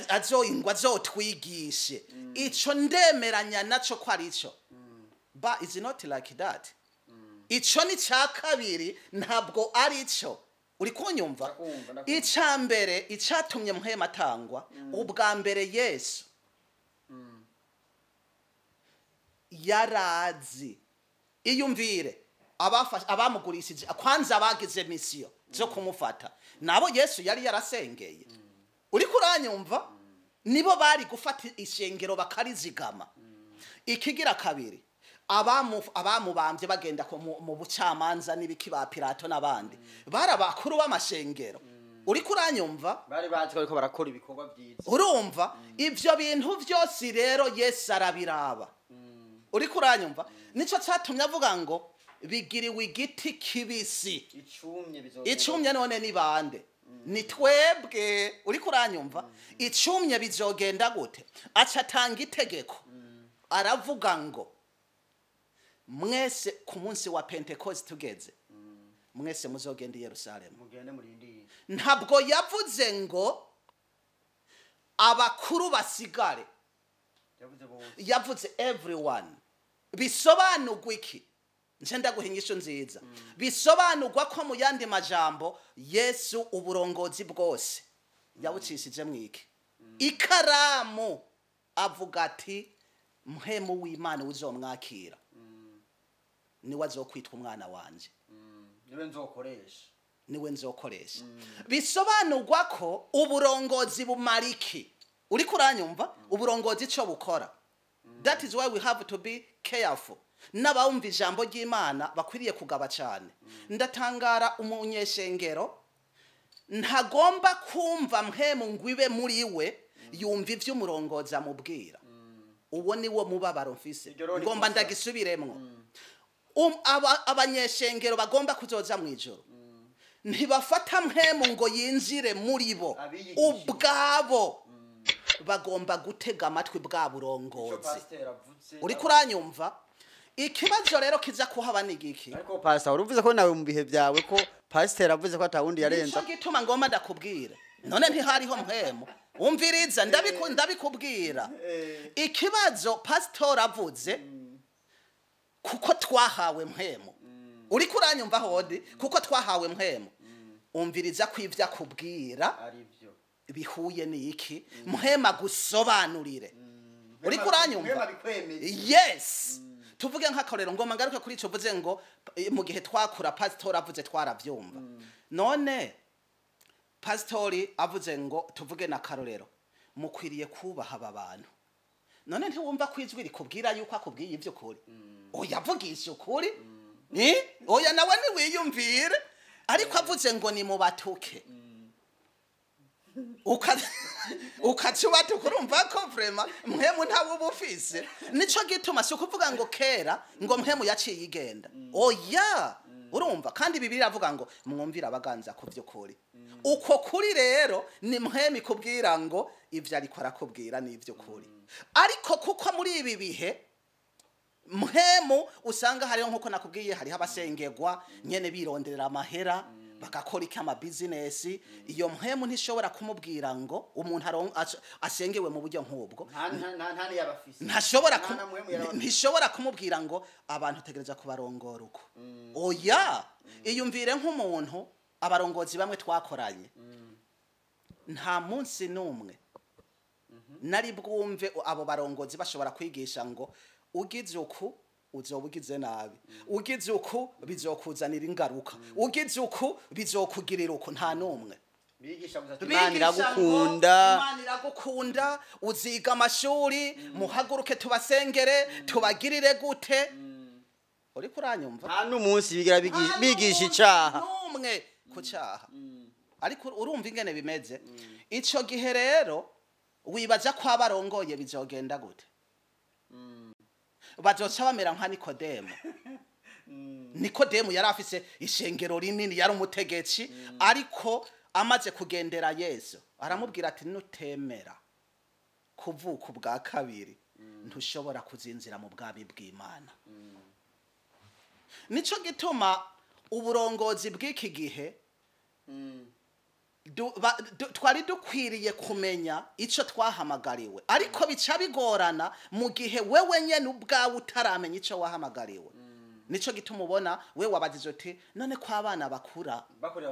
Azoingwa azotwigishe. Ico ndemeranya naco ko ari ico. But it's not like that. Ico ni ca kabiri ntabwo ari ico. Uri kunyumva? Icambere icatumye mpwemu atangwa ubwa mbere Yesu yarazi. Iyumvire abamugurishije kwanza bagize misiyo zo kumufata nabo Yesu yari yarasengeye. Uri kuranyumva? Nibo bari gufata ishengero bakarizigama. Ikigira kabiri abamubambye bagenda mu bucamanza n'ibiki ba Pilato n'abandi barabakuru b'amashengero. Uri kuranyumva? Bari bazi ko barakora ibikorwa byiza. Urumva? Ivyo bintu vyose rero Yesu arabiraba. Uri kuranyumva? Nico catumye avuga ngo bigiriwe igiti kibisi icumye none ni bande? Ni twebwe. Uri kuranyumva? Icumye bizogenda gute? Aca atanga itegeko aravuga ngo mwese ku munsi wa Pentecost tugeze mwese muzogenda i Yerusalemu. Mugende murindire. Ntabwo yavuze ngo abakuru basigare. Yavuze everyone. Bisobanurwa iki? Nje ndaguhinyisho nziza. Bisobanurwa ko mu yandi majambo Yesu uburongozi bwose yabucishije mwiki ikaramu avuga ati mpwemu w'Imana uzomwakira niwe azokwitwa umwana wanje, niwe nzokoresha. Bisobanurwa ko uburongozi bumariki. Uri kuranyumva? Uburongozi ico bukora. That is why we have to be careful. N'abumva ijambo ry'Imana bakwiriye kugaba cyane. Ndatangara umunyeshengero ntagomba kumva mpwemu ngwibe muri we yumva ivyo umurongozi amubwira. Uwo niwo mubabaro mfise. Ngomba ndagisubiremwo. Abanyeshengero bagomba kuzoza mwijoro ntibafata mpemu ngo yinjire muri bo ubwabo bagomba gutega amatwi bwa burongozi uri kuranyumva ikibazo rero kiza kuhaba nigiki ariko pastor uruvuze ko nawe mu bihe byawe ko pastor avuze ko atawundi yarenza cyo gituma ngoma ndakubwira none ntihariho mpemu umviriza ndabikubwira ikibazo pastor avuze kuko twahawe mpemu uri kuranyumva hodi kuko twahawe mpemu umviriza kwivya kubwira arivyo bihuye niki mpema gusobanurire uri kuranyumva yes tuvuge nk'akorero ngoma ngaruke kuri ico vuze ngo mu gihe twakura pastor avuze twaravyumva none pastori avuze ngo tuvuge na karorero mukwiriye kubaha aba bantu none ntiwumva kwijwi rikubwira yuko akubwiye ivyo kuri oya vugisha ukuri oya nawe niwiyumvire ariko avuze ngo ni mubatuke ukacubatuka urumva ko vrema mpemu ntawe ubufise nico gituma si ukuvuga ngo kera ngo mpemu yaciye igenda oya urumva kandi bibiri avuga ngo mwumvira abaganza ku vy'ukuri uko kuri rero ni mpemu ikubwira ngo ivyo ariko arakubwira ni ivy'ukuri ariko kuko muri ibi bihe mpemu usanga hariho nkuko nakubwiye hariho abasengerwa nyene bironderera amahera bagakora ikama business iyo mpemu ntishobora kumubwira ngo umuntu asengewe mu buryo nk'ubwo ntishobora kumubwira ngo abantu tegereza kubarongora uko oya iyumvire nk'umuntu abarongozi bamwe twakoranye nta munsi numwe nari bwumve abo barongozi bashobora kwigisha ngo ugize uku uzobugize nabi ugize uku bizokuzanira ingaruka ugize uku bizokugirira uko nta numwe bigisha Imana iragukunda uziga amashuri muhaguruke tubasengere tubagirire gute uri kuranyumva nta n'umunsi bigira bigisha icaha numwe ku caha ariko urumva ingene bimeze ico gihe rero wibaza ko abarongoye bizogenda gute bazoca bamera nka Nikodemu yari afise ishengero rinini yari umutegetsi ariko amaze kugendera Yesu aramubwira ati nutemera kuvuka ubwa kabiri ntushobora kuzinzira mu bwabi bw'Imana nico gituma uburongozi bw'iki gihe twari dukwiriye kumenya ico twahamagariwe ariko bica bigorana mu gihe wewe nyene ubwawe utaramenya ico wahamagariwe nico gituma ubona we wabagize uti none ko abana bakura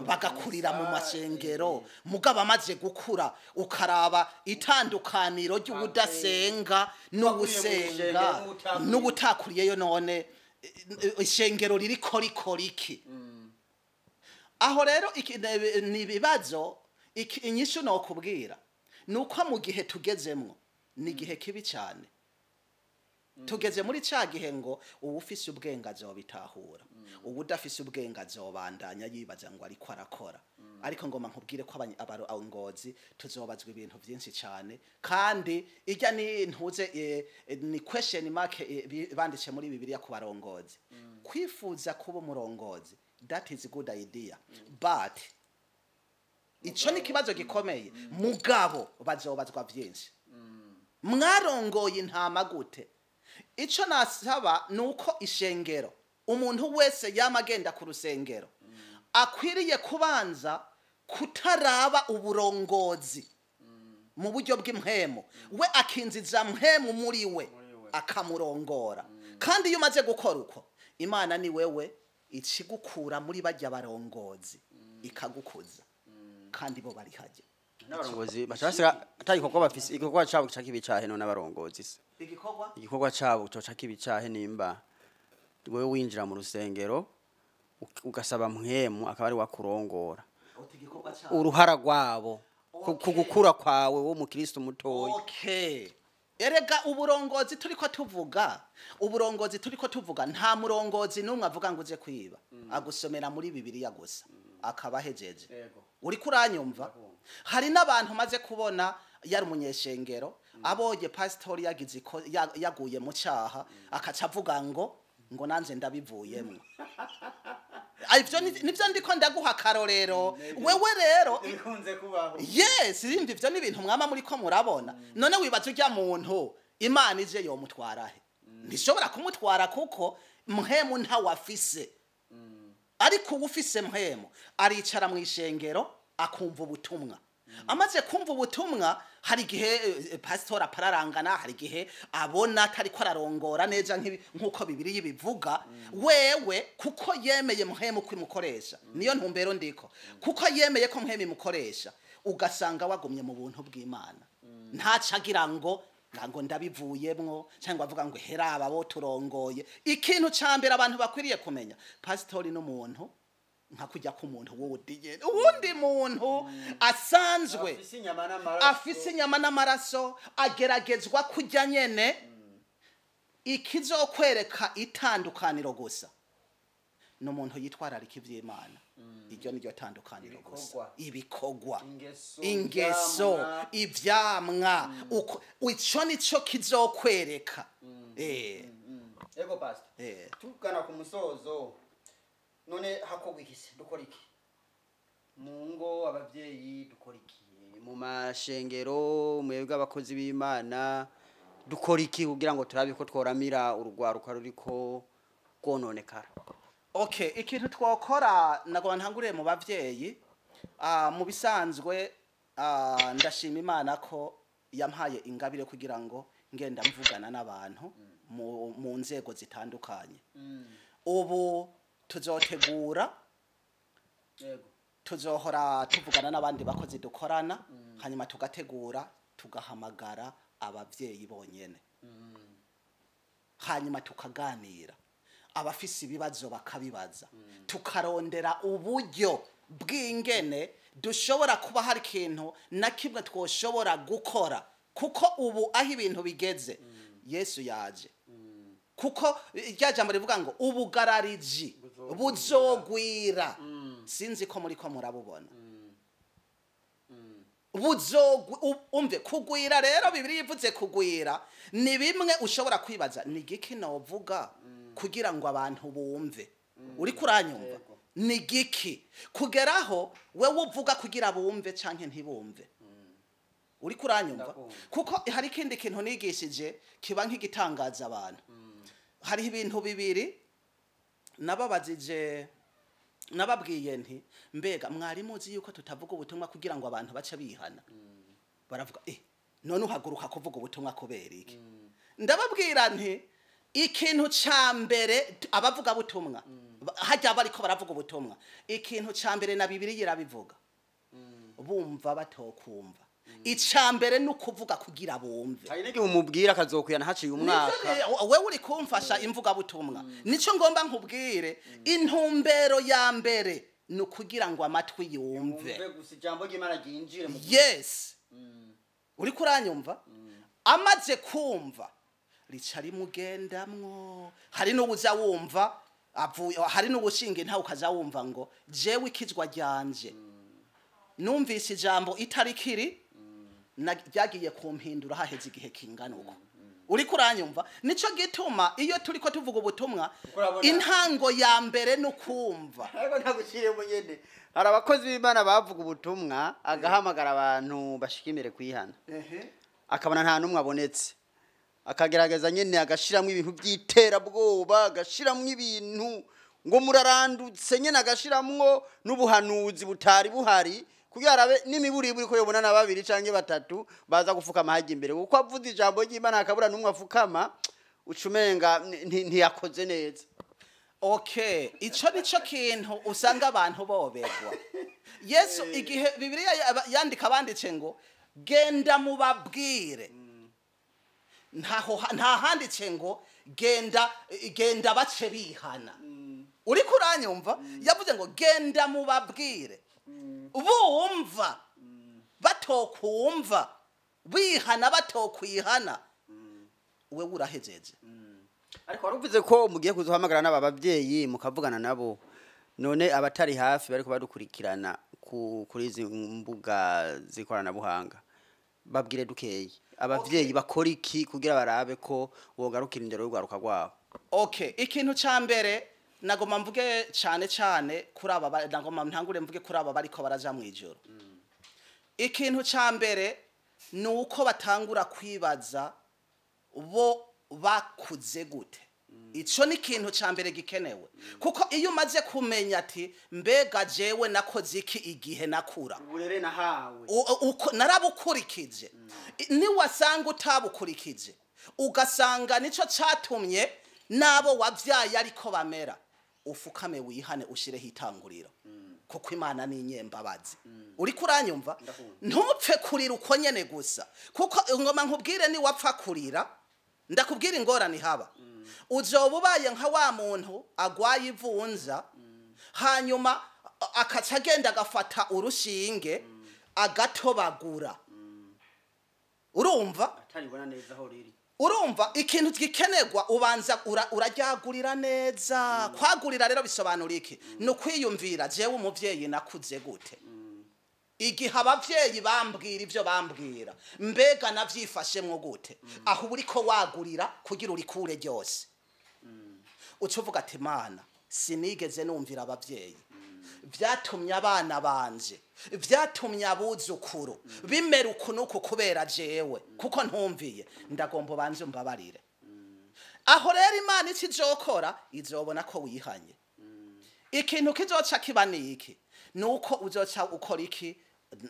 bagakurira mu mashengero mugaba amaze gukura ukaraba itandukaniro ry'ubudasenga n'ubusenga n'ubutakuriyeyo none ishengero ririko rikoriki aho rero ni bibazo inyishu no kubwira nuko mu gihe tugezemwo ni gihe kibi cyane tugeze muri ca gihe ngo ubufise ubwenga azobitahura ubudafise ubwenga azobandanya yibaza ngo ariko arakora ariko ngoma nkubwire ko abarongozi tuzobazwa ibintu byinshi cyane kandi ijya ni ntuze ni question mark banditse muri Bibiliya ku barongozi kwifuza kuba umurongozi that is a good idea but ico ni kibazo gikomeye mugabo bazobazwa byinshi mwarongoye intama gute ico nasaba nuko ishengero umuntu wese yamagenda ku rusengero akwiriye kubanza kutaraba uburongozi mu buryo bw'impemu we akinziza mpemu muri we akamurongora kandi iyo umaze gukora uko Imana ni wewe ikigukura muri bajya barongozi ikagukuza kandi bo bari haje n'abarongozi bashaka atayikoko bafise igikoko cabo caka ibicahe none abarongozi igikoko cabo caka ibicahe nimba wewe winjira mu rusengero ugasaba mpemu akaba ari wakurongora uruhara rwabo kugukura kwawe wo mu Kristo mutoyi okay erega uburongozi turiko tuvuga nta murongozi numwe avuga ngo uze kwiba agusomera muri Bibiliya gusa akabahejeje uri kuranyumva hari n'abantu maze kubona yari umunyeshengero aboye pastor yagize yaguye mu cyaha akaca avuga ngo nanze ndabivuyemo ivyo nivyo ndiko ndaguha karorero wewe rero bikunze kubaho yes rimva ivyo ni ibintu mwama muri ko murabona none wibaza urya muntu imana ije yomutwarahe ntishobora kumutwara kuko mpwemu ntawafise ariko ufise mpwemu aricara mu ishengero akumva ubutumwa amaze kumva ubutumwa hari igihe pastor apararangana hari igihe abona atari ko ararongora neza nk'uko bibiri yibivuga wewe kuko yemeye mpwemu kwimukoresha niyo ntumbero ndiko kuko yemeye ko mpwemu imukoresha ugasanga wagumye mu buntu bw'Imana ntacagira ngo ndabivuyemwo cyangwa avuga ngo heraba bo turongoye ikintu cyambere abantu bakwiriye kumenya pastor n'umuntu nka kujya ku muntu w'udigene uwundi muntu asanzwe afise inyama n'amaraso ageragezwa kujya nyene ikizokwereka itandukaniro gusa n'umuntu yitwararika ivy'Imana iryo niryo tandukaniro gusa ibikogwa ingeso ivyamwa ico nico kizokwereka yego pastor tugana ku musozo none Hokogwa ikise dukora iki mu ngo abavyeyi dukora iki mu mashengero mwebwe abakozi b'Imana dukora iki kugira ngo turabe ko tworamira urugwaruka ruriko kononekara okay ikintu twokora nago ntanguriye mu bavyeyi mu bisanzwe ndashima Imana ko yampaye ingabire kugira ngo ngenda mvugana n'abantu mu nzego zitandukanye ubu tuzotegura yego tuzohora tuvugana n'abandi bakozi dukorana hanyuma tugategura tugahamagara abavyeyi bonyene hanyuma tukaganira abafise ibibazo bakabibaza tukarondera uburyo bw'ingene dushobora kuba hari ikintu na kimwe twoshobora gukora kuko ubu aho ibintu bigeze Yesu yaje kuko ryajambo rivuga ngo ubugarariji buzogwira sinzi ko muri ko murabubona umve kugwira rero bibiri yivuze kugwira ni bimwe ushobora kwibaza ni giki novuga kugira ngo abantu bumve uri kuranyumva ni giki kugeraho wewe uvuga kugira bumve canke ntibumve uri kuranyumva kuko hari ikindi kintu nigishije kiba nk'igitangaza abantu hari ibintu bibiri nababwiye nti mbega mwari muzi yuko tutavuga ubutumwa kugira ngo abantu bace bihana baravuga none uhaguruka kuvuga ubutumwa kubera iki ndababwira nti ikintu cyambere abavuga butumwa hajya bariko baravuga ubutumwa ikintu cyambere na bibiri yirabivuga bumva batokumva icambere nukuvuga kugira bumve hari n'igihe umubwira akazokuyana haciye umwaka wewe uri kumfasha imvuga butumwa nico ngomba nkubwire intumbero ya mbere nukugira ngo amatwi yumve gusa ijambo ry'Imana ryinjire mu yes uri kuranyumva amaze kumva rica rimugendamwo hari n'ubuza wumva hari n'ubushinga ntawe ukaza wumva ngo jewe ikizwa ryanje numvise ijambo itarikiri ryagiye kumpindura haheze igihe kingana uko uri kuranyumva nico gituma iyo turiko tuvuga ubutumwa intango ya mbere nukumva ariko ntagucire munyene hari abakozi b'Imana bavuga ubutumwa agahamagara abantu bashikimire kwihana akabona nta numwe abonetse akagerageza nyene agashiramwe ibintu by'iterabwoba agashiramwe ibintu ngo murarandutse nyene agashiramwo n'ubuhanuzi butari buhari kugira arabe n'imiburi buri ko yobona na babiri canke batatu baza gufukama haje imbere kuko avuze ijambo ry'Imana akabura numwe afukama ucumenga ntiyakoze neza okay ico nico kintu usanga abantu bobegwa Yesu igihe Bibiliya yandika banditse ngo genda mubabwire nta handitse ngo genda bace bihana uri kuranyumva yavuze ngo genda mubabwire bumva batokumva bihana batokwihana we urahejeje ariko waruvuze ko mugiye kuzohamagara n'ababyeyi mukavugana nabo none abatari hafi bariko badukurikirana kuri izi mbuga zikorana buhanga babwire dukeye abavyeyi bakora iki kugira barabe ko wogarukira indero y'ugwaruka gwabo okay ikintu ca mbere nagoma mvuge cyane kuri aba nagoma ntangure mvuge kuri aba bariko baraja mu ijoro ikintu ca mbere nuko batangura kwibaza bo bakuze gute ico ni ikintu ca mbere gikenewe kuko iyo umaze kumenya ati mbega jewe nakoze iki igihe nakura uburere nahawe narabukurikije ni wasanga utabukurikije ugasanga nico catumye nabo wavyaye ariko bamera ufukame wihane ushireho itanguriro kuko Imana ni inyembabazi uri kuranyumva ntupfe kurira uko nyene gusa kuko ngoma nkubwire ni wapfa kurira ndakubwira ingorane haba uzoba ubaye nka wa muntu agwaye ivunza hanyuma akaca agenda agafata urushinge agatobagura urumva ataribona neza aho riri urumva ikintu gikenerwa ubanza uraryagurira neza kwagurira rero bisobanura iki no kwiyumvira jewe umuvyeyi nakuze gute igihe abavyeyi bambwira ivyo bambwira mbega navyifashemwo gute aho uriko wagurira kugira urikure ryose ucuvuga ati Mana sinigeze numvira abavyeyi vyatumye abana banje vyatumye abuzukuru bimera ukunuko kubera jewe kuko ntumviye ndagomba banze umbabarire aho rero Imana ikizokora izobona ko wihanye ikintu kizoca kibani iki nuko uzoca ukora iki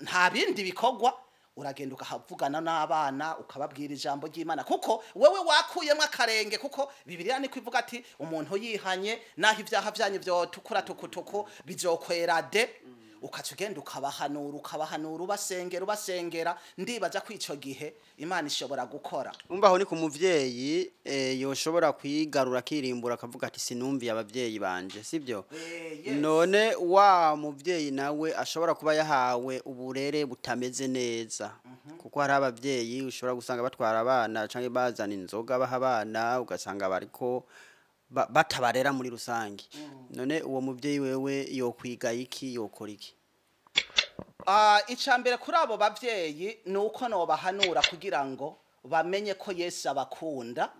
nta bindi bikogwa uragenda ukahavugana n'abana ukababwira ijambo ry'Imana kuko wewe wakuyemo akarenge kuko Bibiliya ni kwivuga ati umuntu yihanye naho ivyaha vyanyu byo tukura tukutuku bizokwera de ukacugenda ukabahanura ubasengera ndibaza kwico gihe Imana ishobora gukora umbaho ni ku muvyeyi yoshobora kwigarura kirimbura akavuga ati sinumviye abavyeyi banje sivyo yes. None wa muvyeyi nawe ashobora kuba yahawe uburere butameze neza kuko hari abavyeyi ushobora gusanga batwara abana canke bazana inzoga baha abana ugasanga bariko batabarera muri rusangi none uwo muvyeyi wewe yokwiga iki yokora iki icambere kuri abo bavyeyi nuko no bahanura kugira ngo bamenye ko Yesu abakunda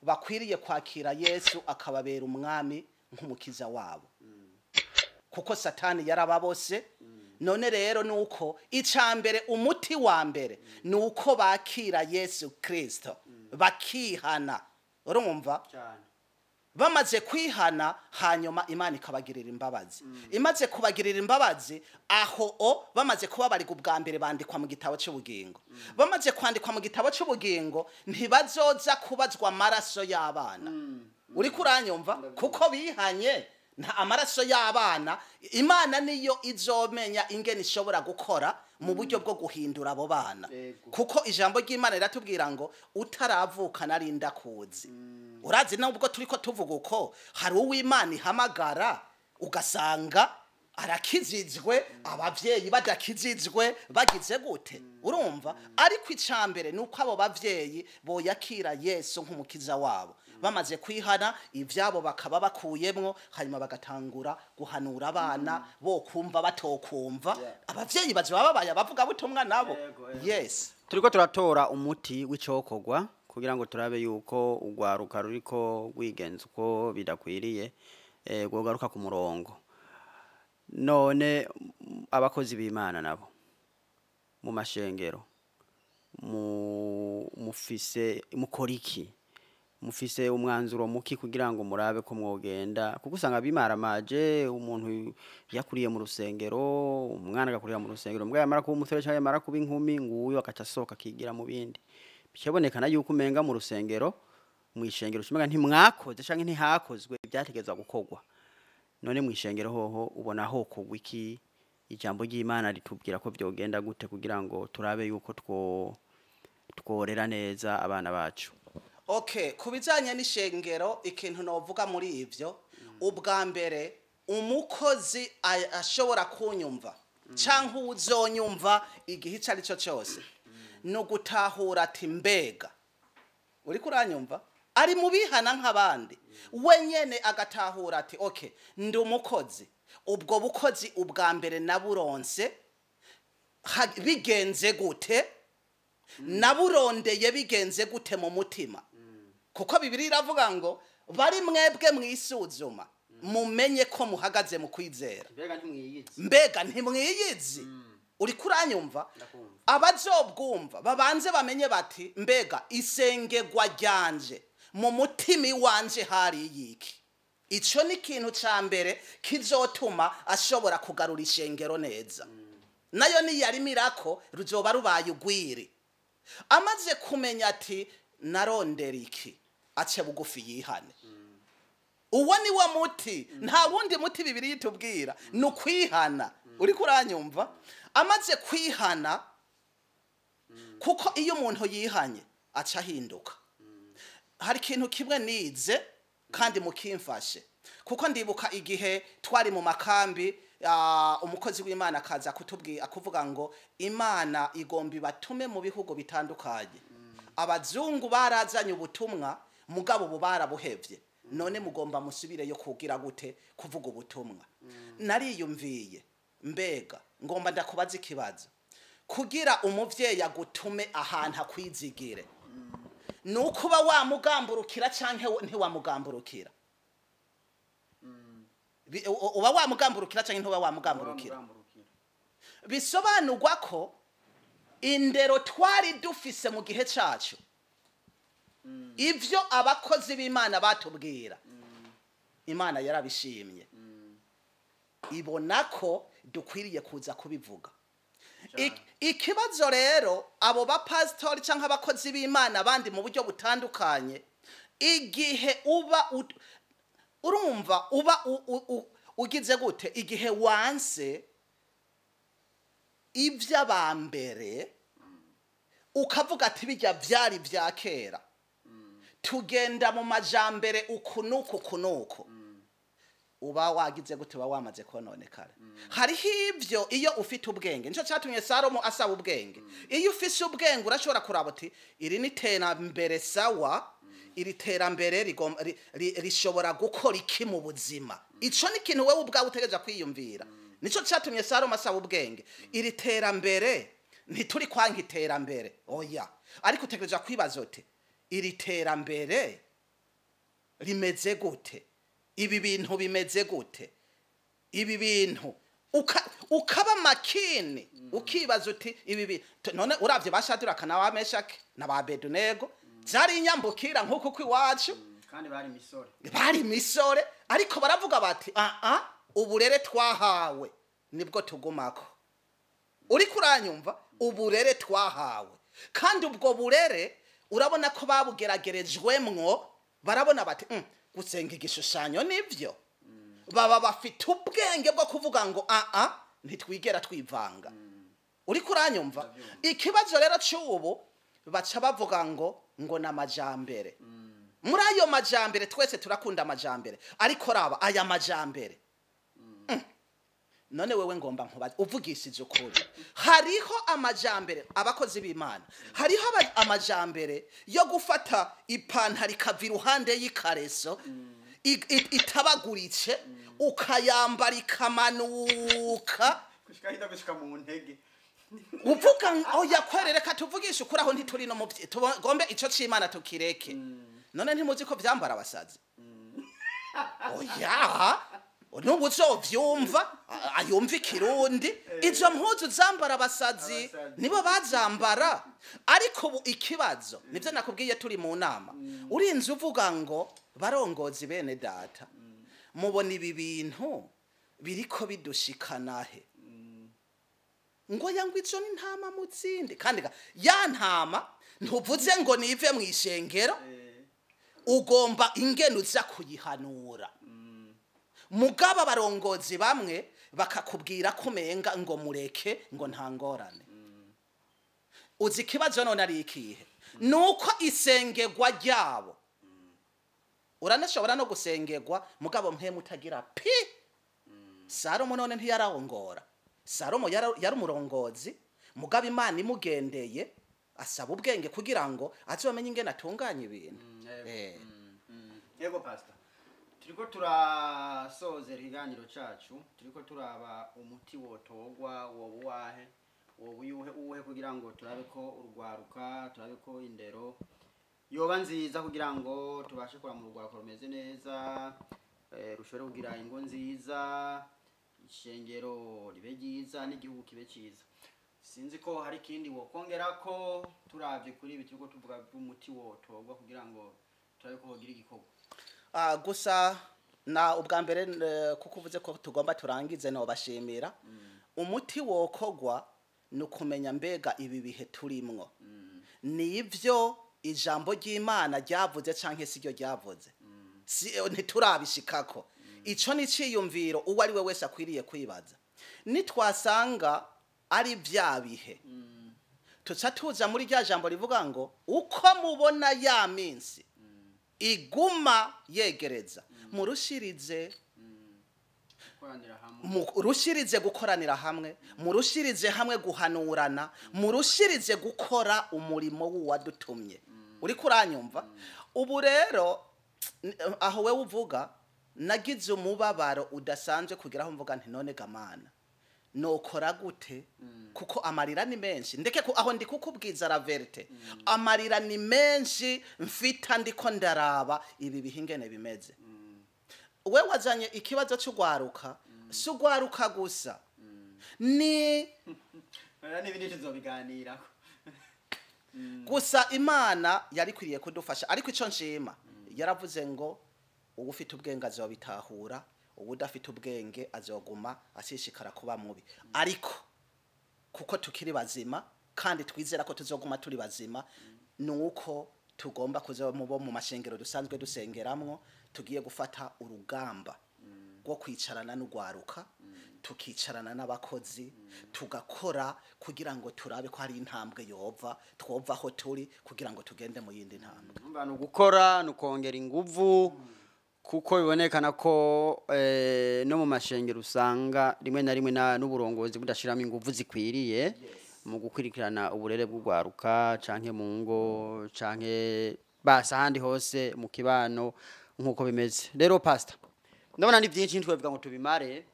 bakwiriye kwakira Yesu akababera umwami nk'umukiza wabo kuko Satani yarababose none rero nuko icambere umuti wa mbere nuko bakira Yesu Kristo bakihana urumva bamaze kwihana hanyuma Imana ikabagirira imbabazi imaze kubagirira imbabazi aho bamaze kuba bari ubwa mbere bandikwa mu gitabo cy'ubugingo bamaze kwandikwa mu gitabo cy'ubugingo ntibazoza kubazwa amaraso y'abana uri kuranyumva kuko bihanye nta amaraso y'abana Imana niyo izomenya ingene ishobora gukora mu buryo bwo guhindura abo bana kuko ijambo ry'Imana riratubwira ngo utaravuka narinda kuzi urazi nubwo turiko tuvuga uko hari uw'Imana ihamagara ugasanga arakizizwe abavyeyi badakizizwe bagize gute urumva ariko icambere nuko abo bavyeyi boyakira Yesu nk'umukiza wabo bamaze kwihana ivyabo bakaba bakuyemwo hanyuma bagatangura guhanura abana bo kumva batokumva abavyeyi baje babaye bavuga butumwa nabo yes turiko turatora umuti w'icokogwa kugira ngo turabe yuko ugwaruka ruriko rwigenza uko bidakwiriye gwogaruka ku murongo none abakozi b'Imana nabo mu mashengero mufise mukoriki mufise umwanzuro muki kugira ngo murabe ko mwogenda kuko usanga bimaramaje umuntu yakuriye mu rusengero umwana agakurira mu rusengero mbwa yamara kuba umusore cyangwa yamara kuba inkumi nguyo akaca soka kigira mu bindi bikabonekana yuko umenga mu rusengero mu ishengero kimega ntimwakoze canke ntihakozwe ibyategezwa gukogwa none mu ishengero hoho ubona hokogwa iki ijambo ry'Imana ritubwira ko byogenda gute kugira ngo turabe yuko tworera neza abana bacu okay kubijanye n'ishengero ikintu novuga muri ivyo ubwa mbere umukozi ashobora kunyumva canke uzonyumva igihe cari cyo cyose no gutahura ati mbega uri kuranyumva ari mu bihana nk'abandi wenyene agatahura ati okay ndi umukozi ubwo bukozi ubwa mbere naburonse bigenze gute naburondeye bigenze gute mu mutima kuko Bibiliya iravuga ngo bari mwebwe mwisuzuma mumenye ko muhagaze mu kwizera mbega ntimwiyizi uri kuranyumva abazobwumva babanze bamenye bati mbega isengegwa ryanje mu mutima wanje hari yiki ico ni ikintu ca mbere kizotuma ashobora kugarura ishengero neza nayo niyarimirako ruzoba rubaye ugwiri amaze kumenya ati narondera iki ace bugufi yihane uwo ni wo muti nta wundi muti bibiri yitubwira ni ukwihana uri kuranyumva amaze kwihana kuko iyo umuntu yihanye aca ahinduka hari ikintu kimwe nize kandi mukimfashe kuko ndibuka igihe twari mu makambi umukozi w'Imana akaza kutubwira akuvuga ngo Imana igomba ibatume mu bihugu bitandukanye abazungu barazanye ubutumwa mugabo ubu barabuhevye none mugomba musubireyo kugira gute kuvuga ubutumwa nariyumviye mbega ngomba ndakubaza ikibazo kugira umuvyeyi agutume ahantu akwizigire nukuba wamugamburukira canke ntiwamugamburukira uba wamugamburukira canke ntuba wamugamburukira bisobanurwa ko indero twari dufise mu gihe cacu ivyo abakozi b'Imana batubwira Imana yarabishimye ibona ko dukwiriye kuza kubivuga ikibazo rero abo bapastori canke abakozi b'Imana bandi mu buryo butandukanye igihe uba urumva uba ugize gute igihe wanse ivy'abambere ukavuga ati bijya vyari vya kera tugenda mu majambere ukunuko uba wagize gute uba wamaze kononekara hariho ivyo iyo ufite ubwenge nico cyatumye Salomo asaba ubwenge iyo ufise ubwenge urashobora kuraba ati iri ni terambere sawa iri terambere rishobora gukora iki mu buzima ico ni kintu wewe ubwawe utegereje kwiyumvira nico cyatumye Salomo asaba ubwenge iri terambere ntituri kwanka iterambere oya ariko utegereje kwibaza uti iri terambere rimeze gute ibi bintu bimeze gute ibi bintu ukaba makini ukibaza uti ibi none uravye bashadura kana wa Meshaki na ba Bedunego zari inyambukira nkuko kwiwacu kandi bari misore ariko baravuga bati uburere twahawe nibwo tugumako uri kuranyumva uburere twahawe kandi ubwo burere urabona ko babugeragerejwemwo barabona bati gusenga igishushanyo nivyo baba bafite ubwenge bwo kuvuga ngo ntitwigera twivanga uri kuranyumva ikibazo rero cy'ubu baca bavuga ngo namajambere muri ayo majambere twese turakunda amajambere ariko raba aya majambere none wewe ngomba nkubaza uvugishije ukuri hariho amajambere abakozi b'Imana hariho amajambere yo gufata ipantaro ikava iruhande y'ikareso itabaguritse ukayambara ikamanuka gushika mu ntege uvuga oya kwerereka tuvugisha ukuri aho ntituri no muvye tugombe ico c'Imana tukireke none ntimuzi ko vyambara abasazi oya nubu uzovyumva ayumva ikirundi izo mpuzu zambara abasazi nibo bazambara ariko ubu ikibazo nivyo nakubwiye turi mu nama urinze uvuga ngo barongozi bene data mubona ibi bintu biriko bidushikanahe ngo yangwizo n'intama mutsinde kandi ya ntama ntuvuze ngo nive mu ishengero ugomba ingene uza kuyihanura mugaba abarongozi bamwe bakakubwira kumenga ngo mureke ngo ntangorane uzi kibazo none ari ikihe nuko isengegwa ryabo uranashobora no gusengegwa mugabo mpemu utagira pi Salomo none ntiyarongora Salomo yari umurongozi mugabo Imana imugendeye asaba ubwenge kugira ngo azomenye ingene atunganya ibintu yego pastor turiko turasozera ikiganiro cacu turiko turaba umuti wotogwa wowe uwuhe kugira ngo turabe ko urwaruka turabe ko indero yoba nziza kugira ngo tubashe kora mu Ugwaruka rumeze neza rushobore kugira ingo nziza ishengero ribe ryiza n'igihugu kibe cyiza sinzi ko hari kindi wokongera ko turavye kuri ibi turiko tuvuga umuti wotogwa kugira ngo turabe ko hogira igikorwa gusa na ubwa mbere kuko uvuze ko tugomba turangize no bashimira umuti wokogwa nukumenya mbega ibi bihe turimwo nivyo ijambo ry'Imana ryavuze canke siryo ryavuze ntiturabishikako ico ni ciyumviro uwo ari we wese akwiriye kwibaza nitwasanga ari vya bihe tuca tuza muri rya jambo rivuga ngo uko mubona ya minsi iguma yegereza murushirize murushirize gukoranira hamwe murushirize hamwe guhanurana murushirize gukora umurimo w'uwadutumye uri kuranyumva ubu rero aho we uvuga nagize umubabaro udasanzwe kugeraho mvuga nti none gamana nokora gute kuko amarira ni menshi ndeke aho ndi kukubwiza la verite amarira ni menshi mfita ndiko ndaraba ibi bihingene bimeze we wazanye ikibazo cy'ugwaruka sugwaruka gusa ni n'ibindi tuzobiganirako gusa Imana yari kwiriye kudufasha ariko ico nshima yaravuze ngo ubufite ubwenge azobitahura ubudafite ubwenge azoguma ashishikara kuba mubi ariko kuko tukiri bazima kandi twizera ko tuzoguma turi bazima nuko tugomba kuza mu mashengero dusanzwe dusengeramwo tugiye gufata urugamba rwo kwicarana n'ugwaruka tukicarana n'abakozi tugakora kugira ngo turabe ko hari intambwe yova twova aho turi kugira ngo tugende mu yindi ntambwe mbana gukora nukongera inguvu kuko bibonekana ko no mu mashengero usanga rimwe na rimwe n'uburongozi budashiramo inguvu zikwiriye mu gukurikirana uburere bw'ugwaruka canke mu ngo canke basa handi hose mu kibano nkuko bimeze rero pastor ndabona ni byinshi twavuga ngo tubimare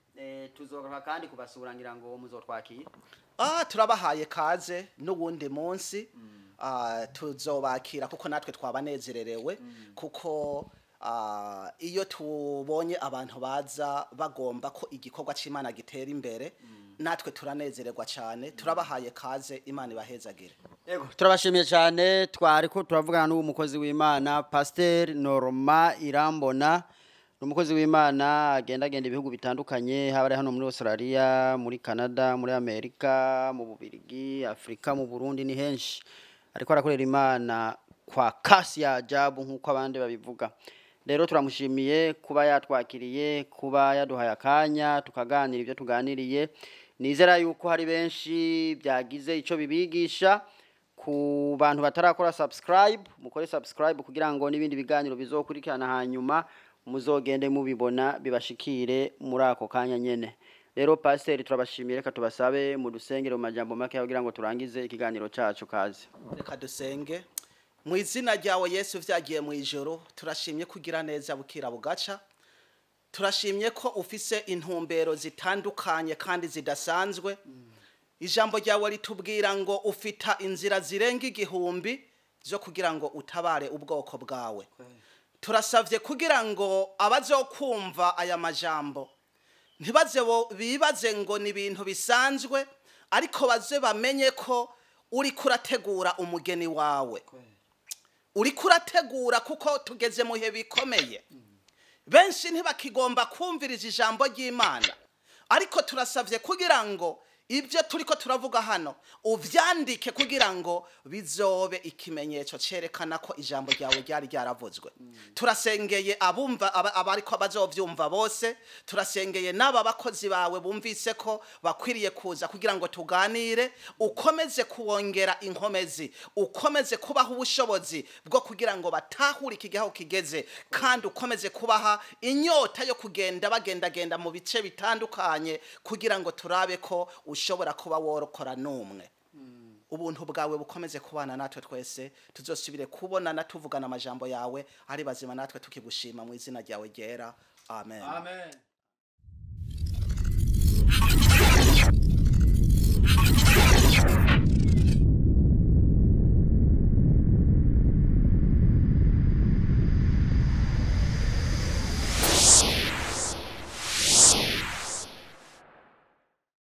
tuzogaruka kandi kubasurangira ngo muzotwakira turabahaye kaze n'ubundi munsi tuzobakira kuko natwe twabanezererewe kuko iyo tubonye abantu baza bagomba ko igikorwa c'Imana gitera imbere natwe turanezererwa cyane turabahaye kaze Imana ibahezagire yego turabashimiye cyane twariko turavugana n'uwo mukozi w'Imana Ps Normant Irambona n'umukozi w'Imana agenda ibihugu bitandukanye haba ari hano muri Australia muri Canada muri Amerika mu Bubirigi Afrika mu Burundi ni henshi ariko arakorera Imana kwa kasi ya ajabu nkuko abandi babivuga rero turamushimiye kuba yatwakiriye kuba yaduhaye akanya tukaganira ibyo tuganiriye nizera yuko hari benshi byagize ico bibigisha ku bantu batarakora subscribe mukore subscribe kugira ngo nibindi biganiro bizokurikirana hanyuma muzogende mubibona bibashikire muri ako kanya nyene rero pastor turabashimiye reka tubasabe mu dusengero majambo make kugira ngo turangize ikiganiro cyacu kazi reka dusenge mu izina ryawe Yesu vyagiye mu ijoro turashimye kugira neza bukira bugaca turashimye ko ufise intumbero zitandukanye kandi zidasanzwe ijambo ryawe ritubwira ngo ufita inzira zirenga igihumbi zo kugira ngo utabare ubwoko bwawe turasavye kugira ngo abazokumva aya majambo ntibaze bibaze ngo ni ibintu bisanzwe ariko baze bamenye ko uri kurategura umugeni wawe uri kurategura kuko tugeze mu bihe bikomeye benshi ntibakigomba kumviriza ijambo ry'Imana ariko turasavye kugira ngo ibyo turiko turavuga hano uvyandike kugira ngo bizobe ikimenyetso cerekana ko ijambo ryawe ryari ryaravuzwe turasengeye abumva abariko bazovyumva bose turasengeye naba bakozi bawe bumvise ko bakwiriye kuza kugira ngo tuganire ukomeze kuwongera inkomezi ukomeze kubaha ubushobozi bwo kugira ngo batahure ikigaho kigeze kandi ukomeze kubaha inyota yo kugenda bagendagenda mu bice bitandukanye kugira ngo turabe ko ushobora kuba worokora numwe ubuntu bwawe bukomeze kubana natwe twese tuzosubire kubonana tuvugana amajambo yawe ari bazima natwe tukigushima mu izina ryawe ryera amen amen